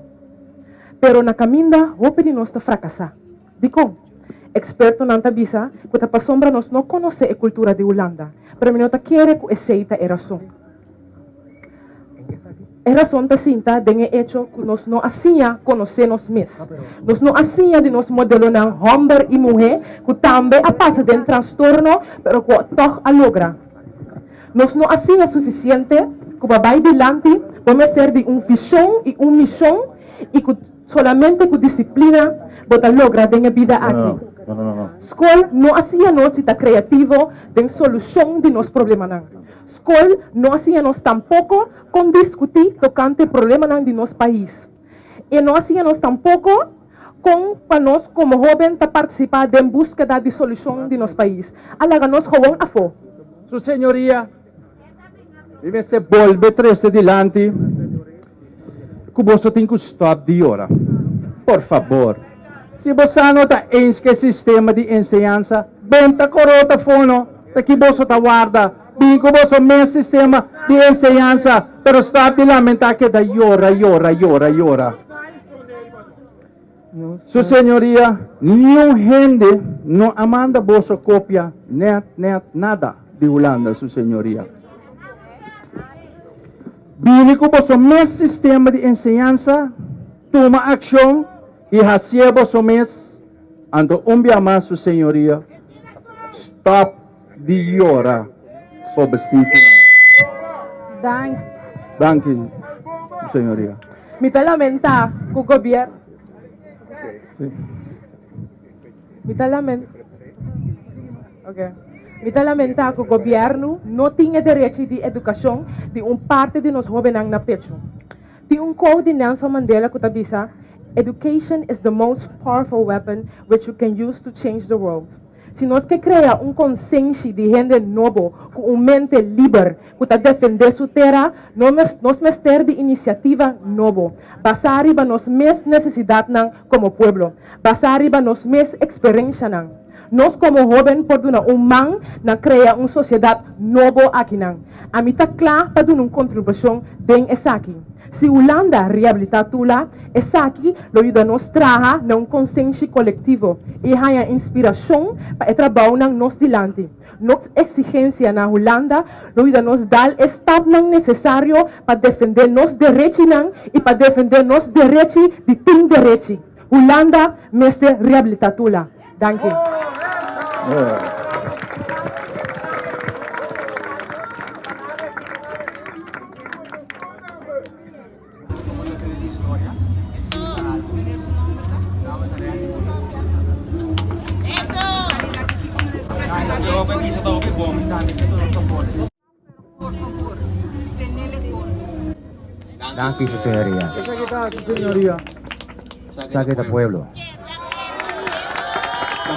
Pero na caminda, hopi de nós está fracassar. Dico, experto não está visa que a sombra nós não conhece a cultura de Holanda. Pero mi não está querer que aceita a razão. A razão está cinta de hecho que nós não assim conhecer nós mesmos. Nós não assim de nós modelo na homem e mulher que também passa de transtorno, pero que toch a logra. Nós não assim é suficiente que vai delante, vamos ter de visão e missão e que solamente com disciplina bota logra de vida aqui. Não. Escola não assim nós está criativo de solução de nos problemas. Escola não assim nós tampouco com discutir tocante o problema de nosso país. E não assim nós tampouco com para nós como jovem para participar de búsqueda de solução de nosso país. Alaga nós jovem a fo. Su Señoría, deve se volve 13 delante, que você tem que stop de hora. Por favor. Se você não está em que sistema de ensinança, benta corota fono, que você está guarda Bingo mo sa mes sistema de enseñanza, pero stabilamente que da llora. Su señoría, ni un gente no amanda vosa copia, net, nada de Holanda, su señoría. Bingo mo sa mes sistema de enseñanza, toma acción y hacia vosa mes, ando más su señoría. Stop de llora. Dank u, señoría. Mita lamenta que o governo. Mita lamenta que o governo não tinha direito de educação de parte de nós jovens na pecho. Tem quote de Nelson Mandela que tabisa: "Education is the most powerful weapon which you can use to change the world." Se nós que cria consciência de gente novo, com mente livre, que está defender sua terra, nós mais ter de iniciativa novo. Basar riba nós mais necessidade como povo. Basar riba nós mais experiência Nós como jovem podemos man na criar uma sociedade novo aqui A mim está claro para dar uma contribuição bem essa aqui. Se Holanda reabilita tula, essa aqui lo ajuda nos traha na consciência coletivo e há inspiração para o trabalho nos dilante. Nossa exigência na Holanda lo ajuda nos dar o estado necessário para defender nos direitos e para defender nos direitos de tem direitos. Holanda mestre reabilita tula. Danke. Danke, su señoría. Saque del pueblo.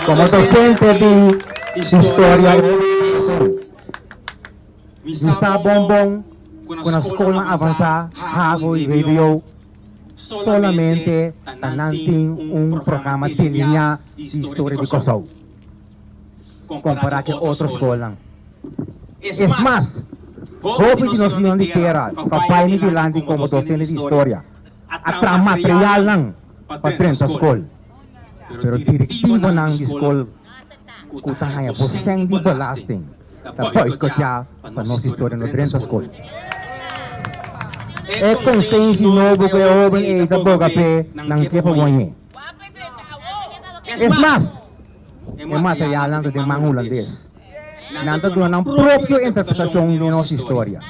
Como docente de historia, está bombón con la escuela avanzada, hago y video, solamente tanantin un programa de línea de historia de Kosovo, comparado con otras escuelas. Es más, joven de noción de tierra, capaz de delante como docente de historia, atrás material para prensa escola. Pero directiva ng school, kutang haya po siyang di balasting, tapos ikot siya pa nos historia no prensa escola. Kung sa'yo novo kayo joven ita bogape ng kipawanye. Es más, yung material lang de mga Holandés. Nandun doon ang propio interpretasyon de nos historia.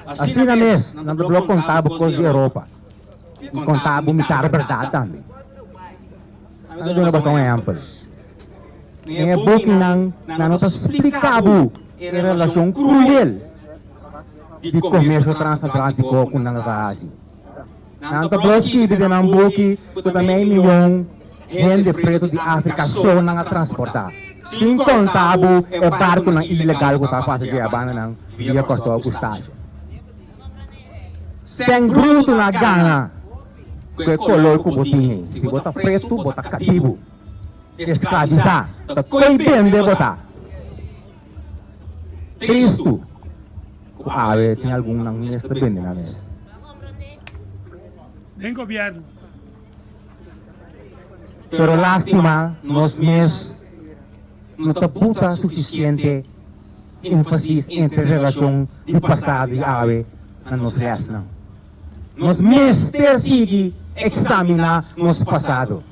Así na mes, nandun doon kontabo ko di Europa. Kontabo militar verdad também. Ano doon na ba itong example? Yung booking ng explicado em relação cruel de comércio transatlântico com Nangarasi. Nang tablos kibi din ang booking ko também milhão gente preto de África só nang transportar. Sem contabo é barco ng ilegal ko tapos sa abana ng via Kosovo Gustasio. Sem bruto na gana que color que botinho, se botar preto, botar cativo, escravizar, coi vende botar. Cristo, a ver, tem algum nang mestre vende na mesa. Nem governo. Pero lástima, nos mes não tabuta suficiente ênfase entre relação de passado e ave na nos lesna. Nos mes persigue examinar nosso passado,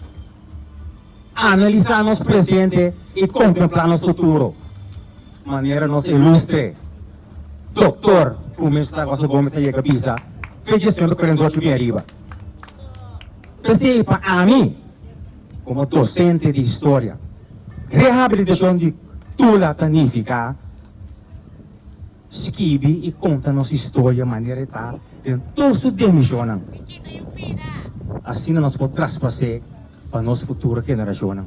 analisar nosso presente e contemplar nosso futuro. Maneira nos ilustre. Doutor, como está com a sua bomba de cabeça, fez gestão do 48 de arriba. Pensei para mim, como docente de história, reabilitação de tula tanifica, escreve e conta nossa história, maneira está em todas as dimensões. Assim nós podemos traspassar para nossa futura geração.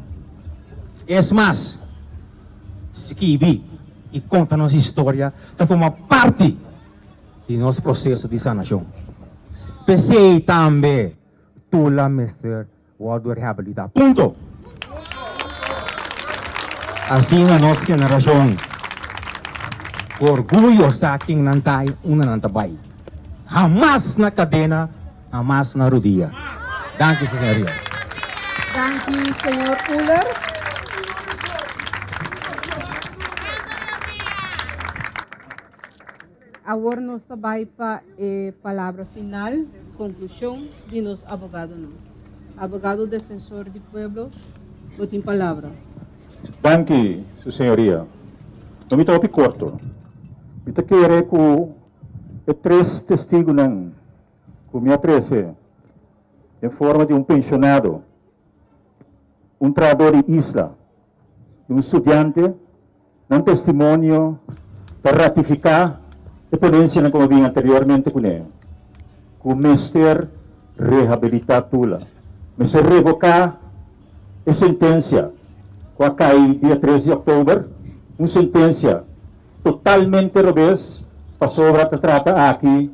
É mais, escreve e conta nossa história, de forma parte do nosso processo de sanação. Pensei também, tula mestre, World reabilitar. Ponto. Assim a nossa geração orgulho sa aking nantay, una nantabay. Hamas na kadena, hamas na rodilla. Danke, senyoría. Danke, señor Uller. Agora nós trabalhamos para a palavra final, conclusão de nosso abogado. Não. Abogado defensor do povo, botem palavra. Danke, Su Senhoria. No me topi corto. Me querer com três testigos não, que me aprecie, em forma de pensionado, trabalhador de isla, estudante, testemunho para ratificar a experiência como vi anteriormente com ele. Com o mestre reabilitar tula, mas revocar a sentença com a CAI dia 13 de outubro, uma sentença totalmente revés para sobre a trata aqui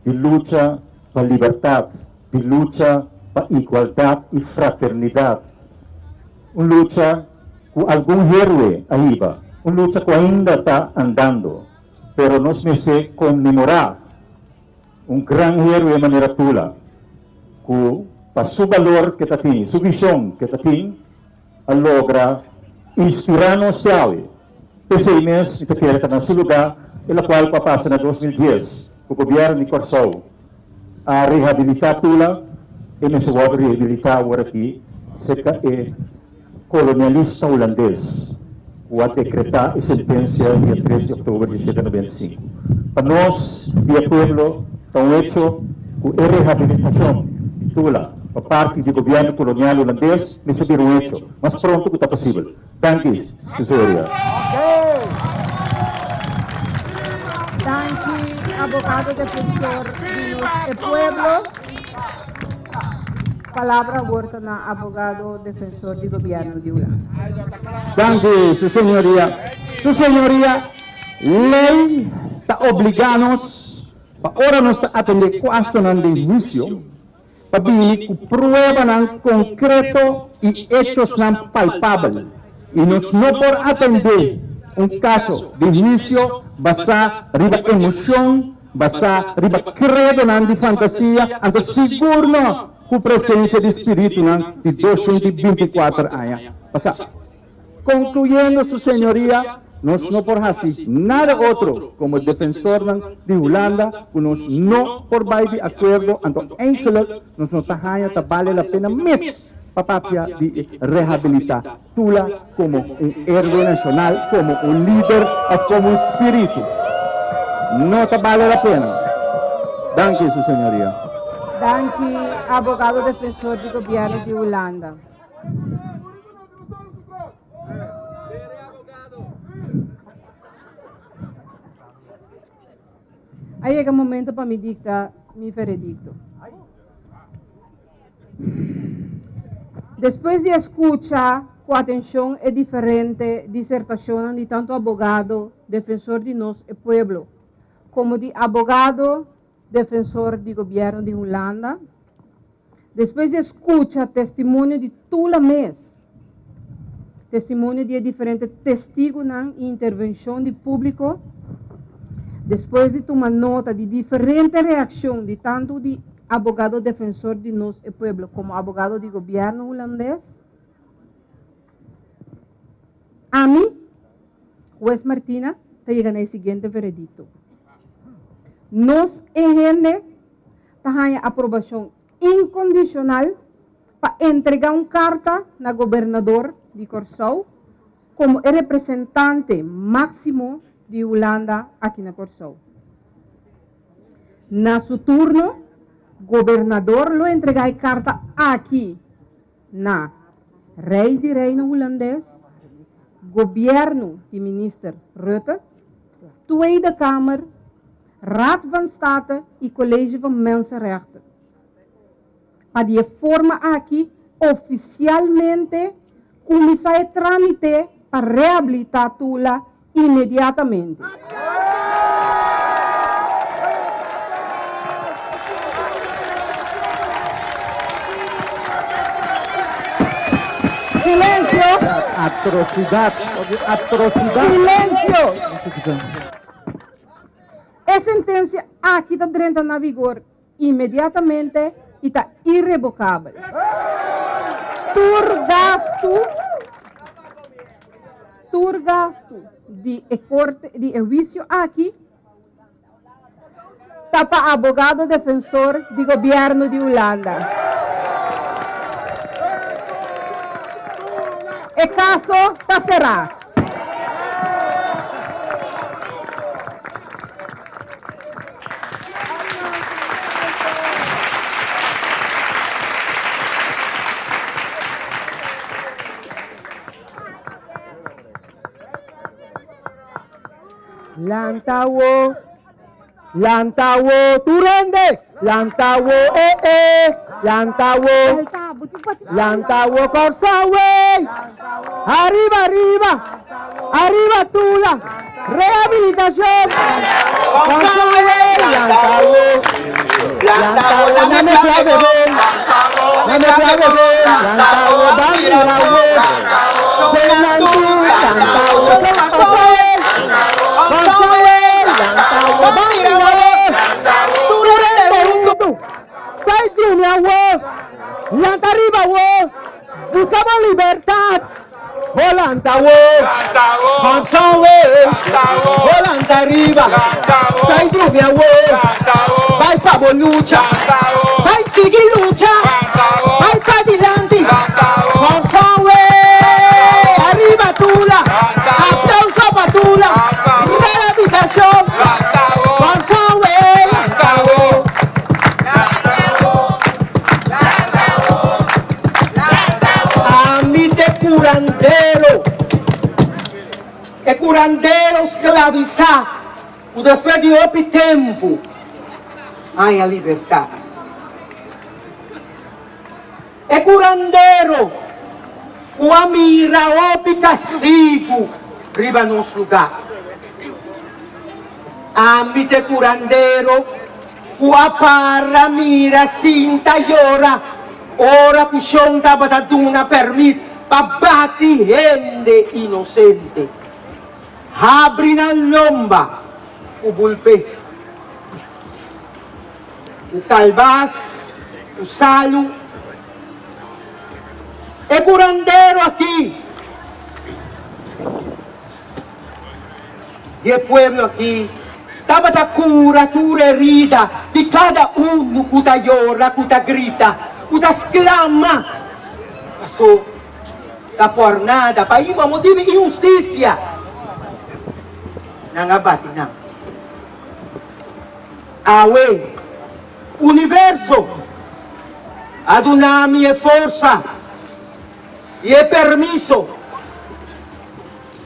de luta para liberdade, de luta para igualdade e fraternidade. Uma luta com algum herói aí, uma luta que ainda está andando, pero nós merecemos comemorar grande herói de maneira tula, que para seu valor que está tem, sua visão que está tem, a logra inspirar-nos sabe. Esse mês, que está no seu lugar, pela qual passa na 2010, o governo de Corsou a reabilitar tula, e nesse modo reabilitar agora aqui, seca é colonialista holandês, o a decretar a sentença dia 3 de outubro de 1995. Para nós, via pueblo, tão hecho com a reabilitação de tula, por parte do governo colonial holandês, nesse ser hecho, mas pronto que está possível. Danke, senhoria. Danke, abogado defensor do pueblo. Palavra agora na abogado defensor do governo de Holanda. Danke, Su Senhoria. Su Senhoria, lei está obrigando-nos, para nós atender quase de juízo, para vir com prova concreto e hechos palpáveis. E nós não podemos atender caso de juízo basado riba emoção, basado riba credo de fantasia, ando seguro com presença de espírito de 224 anos. Concluyendo, Su Senhoria, nós não podemos fazer nada outro como defensor de Holanda, que nós não podemos de acordo, então, eindelijk, nós não vale a pena mesmo para de reabilitar Tula como héroe nacional, como líder, como espírito. Não vale a pena. Danke, Su Senhoria. Danke, abogado defensor do governo de Holanda. Aí chega o momento para me dictar meu veredicto. Depois de escutar com atenção e diferente dissertação de tanto abogado defensor de nós e pueblo, como de abogado defensor do governo de Holanda, depois de escutar testemunho de Tula mês, testemunho de diferentes testigos na intervenção de público, depois de tomar nota de diferente reação de tanto de abogado defensor de nós e pueblo como abogado do governo holandês, a mim, juez Martina, está chegando ao seguinte veredicto. Nós entendemos que a aprovação incondicional para entregar carta na governador de Corsou como representante máximo de Holanda aqui na Corsou. Na seu turno, governador lo entrega a carta aqui na rei de reino holandês, governo de minister Rutte, Tweede Kamer, Raad van State e College van Mensenrechten. Para de forma aqui, oficialmente, começar a trâmite para reabilitar Tula imediatamente. Atrocidade. Silêncio! A sentencia aqui está entra na vigor imediatamente e está irrevocável. Tur gasto de corte de juízo aqui está para abogado defensor do governo de Holanda. O caso está cerrado. Lantawo, turende, Lantawo, Lantawo, Corsawe, arriba Tula, rehabilitación, Corsawe, Lantawo, no me clave bien, Lantawo, Bambirawo, Fernando, Lantawo, Lanta arriba, buscamos libertad. Volanta, volanta arriba. Stai drubia, vai pa lucha. Vai segui lucha. Vai pa adelante. Forza, arriba Tula. Applauso pa Tula. Rehabilitación. Forza, curandero esclavizar, o después de outro tempo, ai a liberdade. É curandero, o amira outro castigo, riba nos lugar. Amite curandero, o aparra mira cinta llora, ora puxão da bataduna permite, babati gente inocente. Abre na lomba o bulpes, o calvaz, o salo, é curandero aqui, e o povo aqui, estava da cura, tua herida, de cada um que está llora, que está grita, que está exclama, passou da pornada, para ir a motivo de injustiça. Nangabati na. Awe, universo, adunami e força e permisso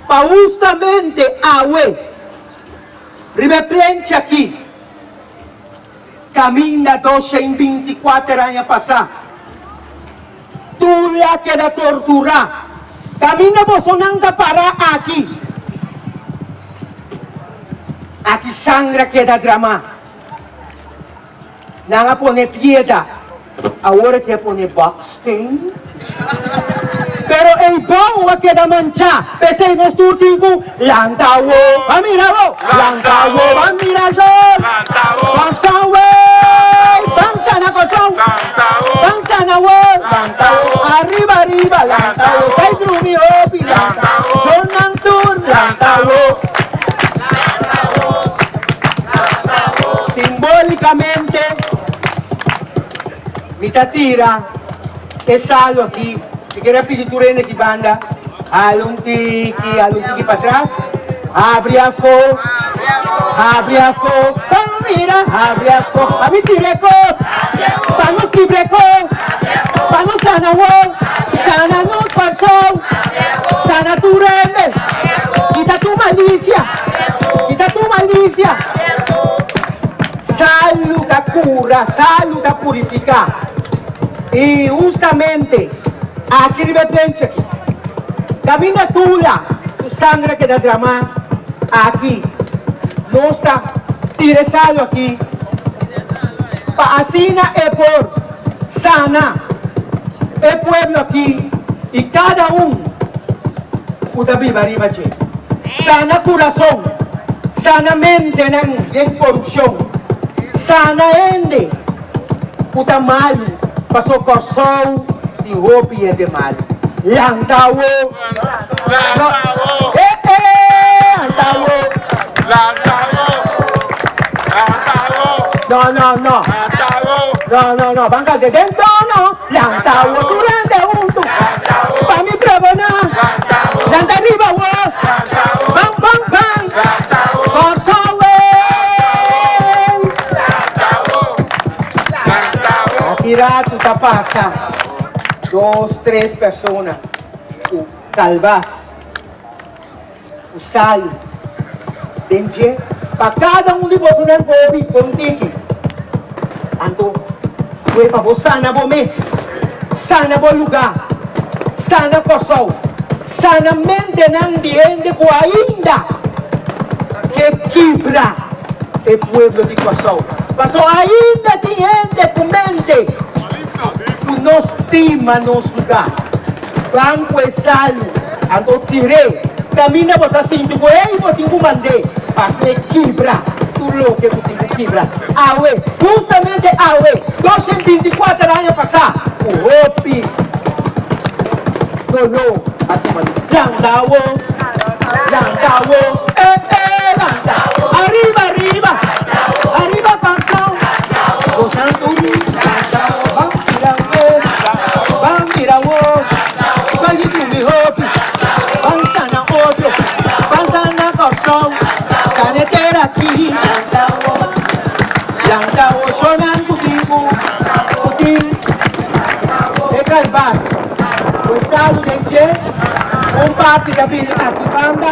para justamente awe, ribeplente aqui, caminha 12 em 24 anos passar, tu lá queda torturar, caminha bolsonaro para aqui. Aqui sangra queda drama. Não pone piedra. Agora quer pone boxing. Pero el bom queda mancha. Pensei nos turtinho. Lantawo, amirawo. Lantawo, amirajo. Lantawo, bansa na cosão. Bansa na wo. Lantawo, arriba. Lantawo, sai drumi opi. Lantawo, sonan tur. Lantawo. Simbólicamente, mi tatira e salo aqui, e que repetitura de banda, alunti para trás, abre a fogo, mira, abre a fogo, a mi tireco, vamos que breco, vamos sana wo, sana nos corazón, sana tu rende, quita tu malicia. Saluda cura, saluda purificar. E justamente, aqui repente aqui. Camina Tula, tu sangue que dá drama, aqui. Não está tirando aqui. Para assina é por sana. É pueblo aqui. E cada um, o da viva arriba, sana coração. sanamente ng korupsyon, sana ende, puta malu, pasok Corsou, di hopi e de malu. Lantawo, Lantawo, no, bangka de dentro, no, Lantawo, durante unto, pa mi prueba na, Lanta arriba, wo, bang, bang, bang, Corsou, Akira, tu ta pasa, 2, 3 personas, o Calvas, o Salo, Denje, para cada de vocês não pode contigo. Então, foi para você sana bo mês, sana bo lugar, sana Corsou, sana mente não diende com ainda que quebra o pueblo de Corsou. Passou ainda diende com mente, o nosso tema, nosso lugar. Banco e Salo, então tirei, camina botar assim, tu ei, botinho mandei, passei quebra. Tulo que eu tenho que quebrar. Aue, justamente Aue, 224 anos passar. O Hopi. No, Landawo, Landawo, Landawo. Arriba, Corsou. O Santo, vamos virar o vai de me Hopi. Vamos sana outro, vamos sana Corsou. Sanetera aqui, Lantawo, Shonan, Putin, de Calvas, o Salo de parte da vida aqui banda,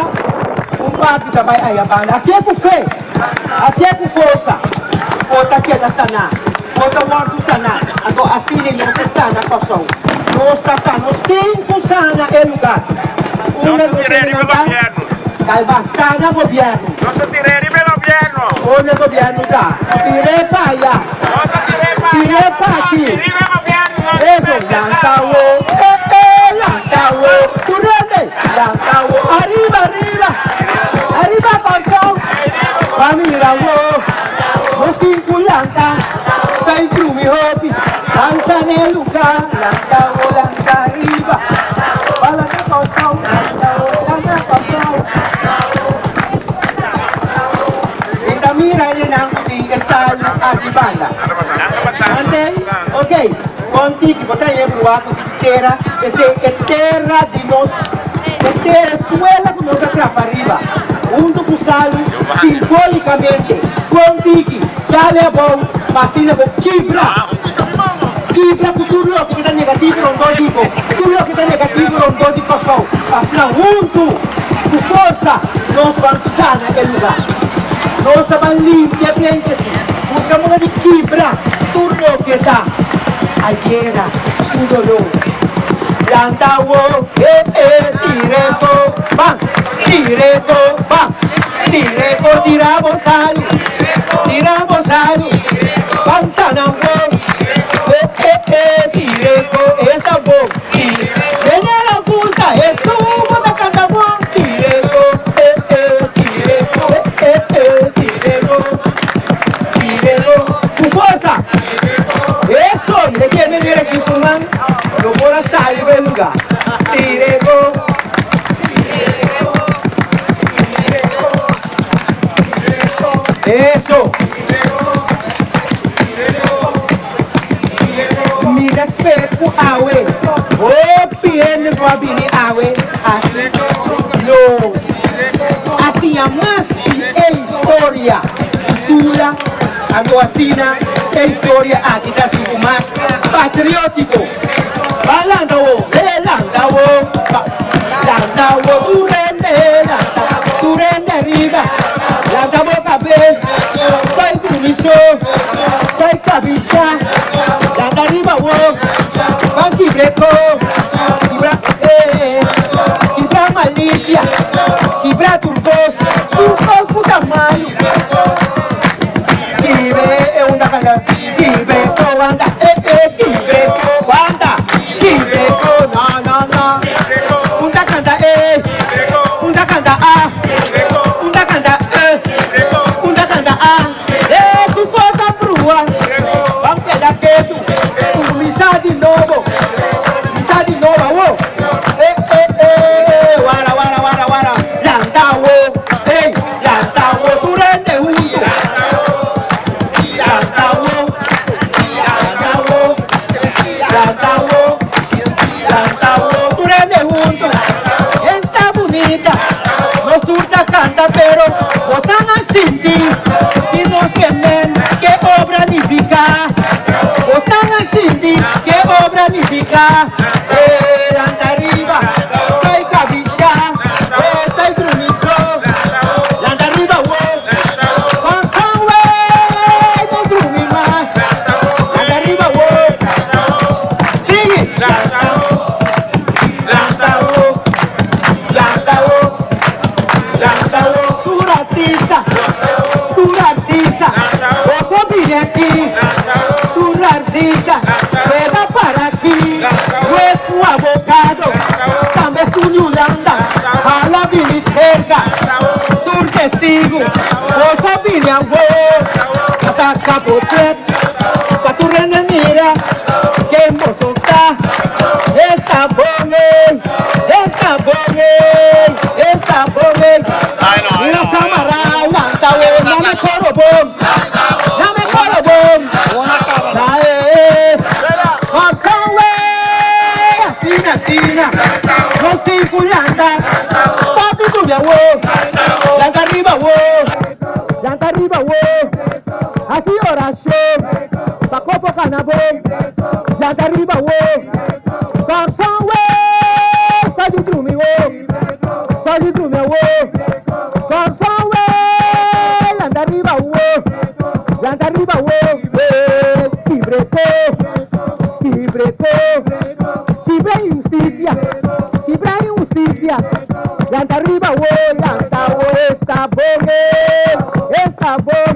parte da vai aí a banda. Assim é que fez, assim é que força, outra que é da sana, outra morto sana, agora assim ele não se sana Corsou, não está sana, nós temos sana é lugar. Calvas sana governo. No se tire ni el gobierno. ¿Dónde el gobierno está? Tiré para allá. Tiré para aquí. Eso, Lantawo. Lantawo. ¿Tú dónde? Lantawo. Arriba. Arriba, Corsou. Va a mirar, no cinco lanta. Está en mi Hopi. Lanza en el lugar. Lantawo, lanza arriba. Para que Corsou. Lantawo, lanza Corsou. Mira el Nanguti, el Salo, aquí banda. ¿Entendés? Ok, contigo, botar en el lugar, tierra, ese terra de nos, terra suela que nos atrapa arriba. Junto con Salo, simbolicamente, contigo, sale a bom, vacina bom, quebra. Quebra com tudo lo que está negativo, não dou digo. Tudo lo que está negativo, não dou de Corsou. Vacina junto, com força, nós vamos sanar aquele lugar. Nós estamos limpios, buscamos de quebrar tudo que está. A guerra, su dolor. Lantawo, direto, bam, tiramos Salo, bam, sanambo, direto, esa voz, venera busca, eso, bota canta bom, direto, con fuerza, eso, le quiere venir aquí su man, no podrá salir del lugar, direto. Eso. Mi respeto Awe. Oh, piende kwa bini Awe. No. Assim a mais é história. Cultura. Ando assina é história aqui da cinco mais patriótico. Landawo, Durende arriba. Landawo cabeça, vai comiço, vai cabeça, landa arriba wo, vai quebra malícia, quebra turcos puta mano, quebre é uma canga, quebre anda, quebre no, punta canta a, punta canta mira, capotret, paturrende mira, que embosota, está bonge, está bonge, está bonge. Mira camarada, lanta we, dame corobón, dame corobón. Trae, Corson we, asina, no estoy pulanda, papi tu mi abuelo, lanta arriba wo, así oración, pa copo canabón, lanta arriba wo, Corson we, está de trumi wo, está de trumi wo, Corson we, lanta arriba wo, Kibre injusticia, lanta arriba wo, está bon,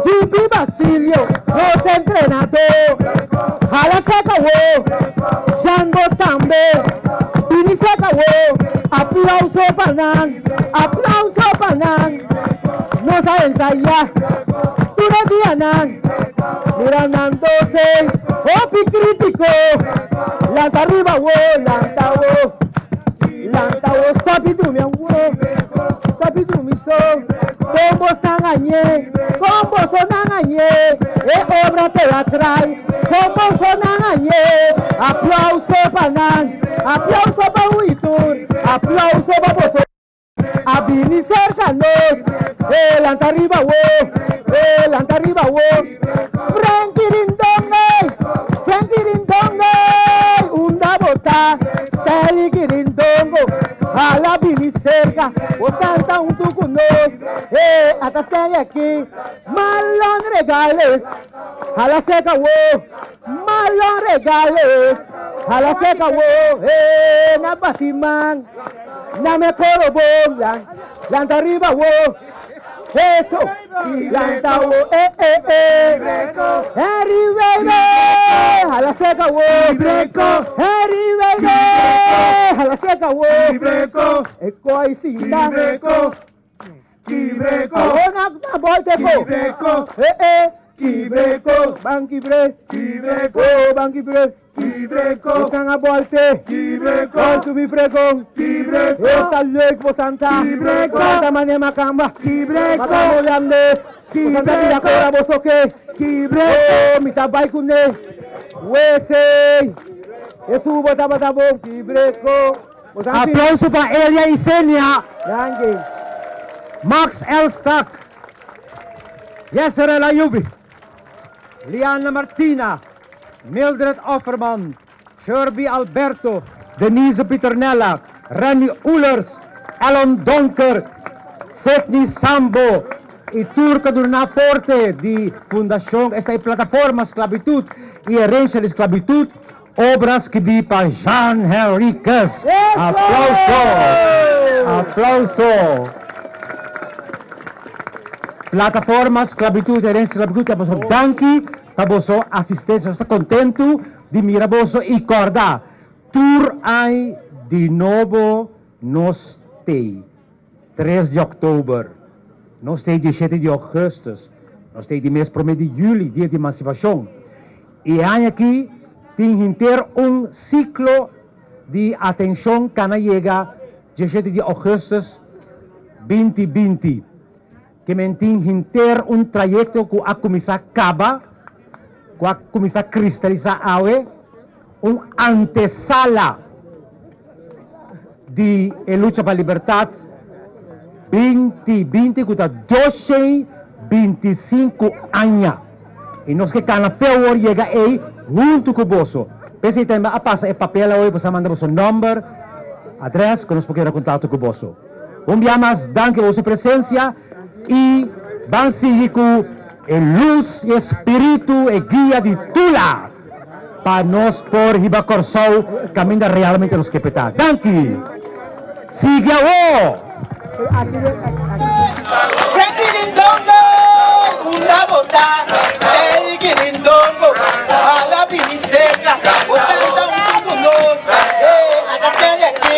Chipi Basilio, los entrenadores, jala seca wo, Shango también, Pini seca wo, aplauso panan, no saben ensayar, tú no dianan, mirando 12, opi crítico, lanta arriba wo, lanta wo, papi tu mi abuelo, papi tu mi son, combo están añé, combo son añé, obra teatral, combo son añé, aplauso panan, aplauso pa Huitur, aplauso pa Bozo, Abini cercanos, lanta arriba wo, Frankie Rindongo, unda bota, Steli Kirindongo, a la Bini cerca, o tanta un tucunos, hasta Steli aquí, malón regales, a la seca wo, malón regales, a la seca wo, na Batiman, na me corobón, lanta arriba wo, eso, lanta wo, Harry baby, a la seca wo, Harry baby, a la seca wo, eco ahí sita, una volte po, Kibreco, Bankibre, están a volte, tu mi pregón, esta ley por Santa, Santa María Macamba, Macamo de Andes, Santa Tira Cora Bosoque, mi tabaicune, Huese, Jesús Botabatabón, Kibreco. Aplauso para Elia Isenia, Max Elstack, Yesere Layubi, Liana Martina, Mildred Offerman, Sherby Alberto, Denise Piternella, Remy Ullers, Alan Donker, Sidney Sambo y Turca Durnaporte de Fundación esta plataforma Esclavitud y Herencia de Esclavitud, obras que vi para Jean Henriquez. Aplauso. Plataforma Esclavitud y Herencia de Esclavitud, que vos danki, que vos asistencia, estou contento de mirar vos e corda. Tour ai de novo nos tem 3 de outubro, nos tem 17 de agosto, nos tem de mês primeiro de julho, dia de emancipação. E aqui tem que ter ciclo de atenção que chega 17 de agosto 2020. Que tem que ter trajecto que a começar acaba, que a começar cristalizar antesala de luta para a liberdade 2020 que está 25 anos. E nós que cada feio chega aí junto com o bolso. Pensa que a passa papel hoje, você manda o seu número, adresse, que nós podemos contato com o bolso. Mas danke a sua presença e vamos seguir com a luz e espírito e guia de Tula para nós por Riba Corsou caminhar realmente nos que petar. Danke! Siga o! Frankie Rindongo, una bota, Steli Kirindongo, a la Bini cerca, o tanta un tucunos, hasta Steli aquí,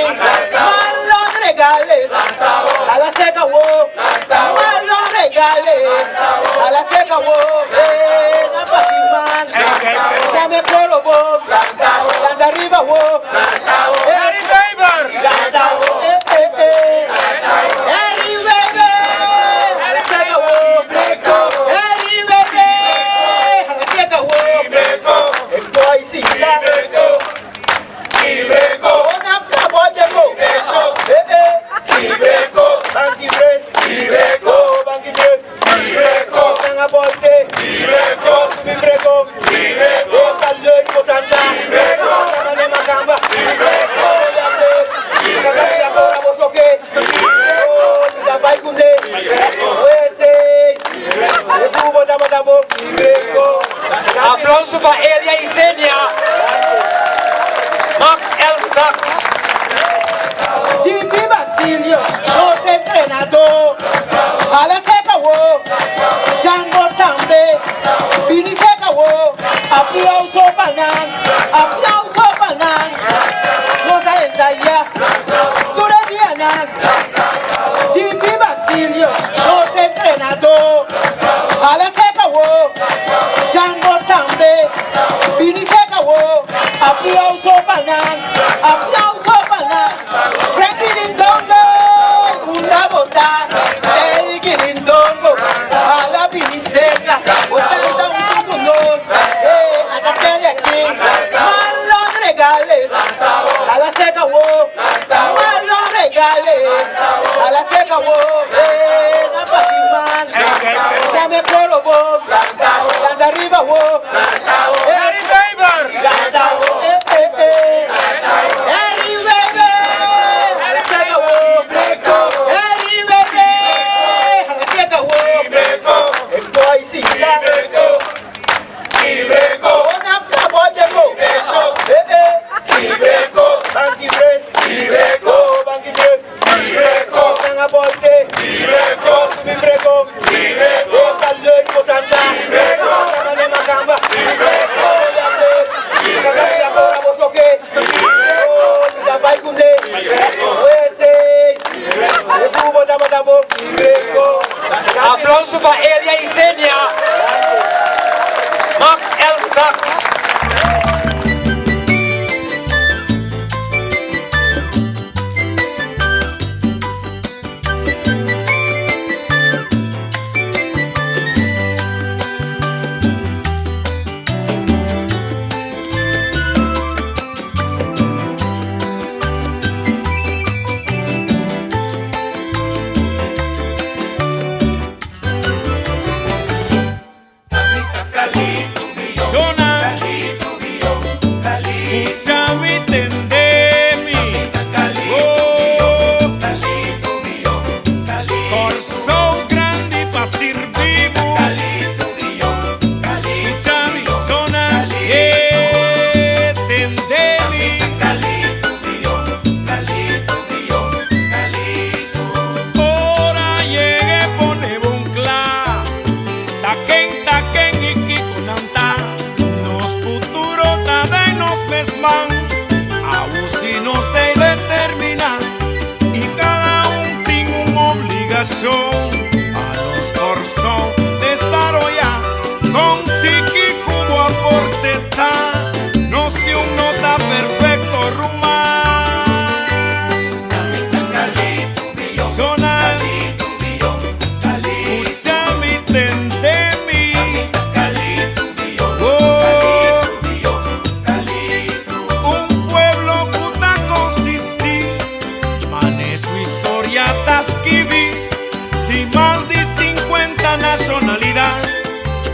malón regales, a la seca wo, malón regales, a la seca wo. Santa, Stay Kirindongo, Ala Biniseca, Ostanta un Tucunos, Atascali aquí, Marlon Regales, a la seca wo, Marlon Regales, a la seca wo, Napatiman, Dame Coro wo, Danda Arriba wo, Harry Baber, Danda wo, Harry Baber, a la seca wo, Harry Baber, a la seca wo, el boy Sila, Ibreco, una bote go, Ibreco, Banky Bread, Ibreco, Banky Bread, Ibreco, Sanga Bote, Ibreco, Ibreco, Ibreco, Salud, Santa, Ibreco, Sanga de Macamba, Ibreco, Sanga de la Cora, Bosoque, Ibreco, Tabay Kunde, Oese, Osu Botamo, Ibreco. Aplauso para Elia y Senia. Max Elstock. A los corsos desarrolla con chiqui como aporte ta, nos dio un nota perfecto rumán. Zona, escucha mi tendemi. Un pueblo puta consistí, mané su historia tasquiví. De más de 50 nacionalidades,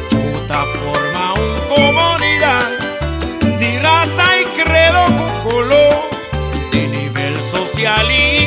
puta forma una comunidad de raza y credo con color, de nivel social e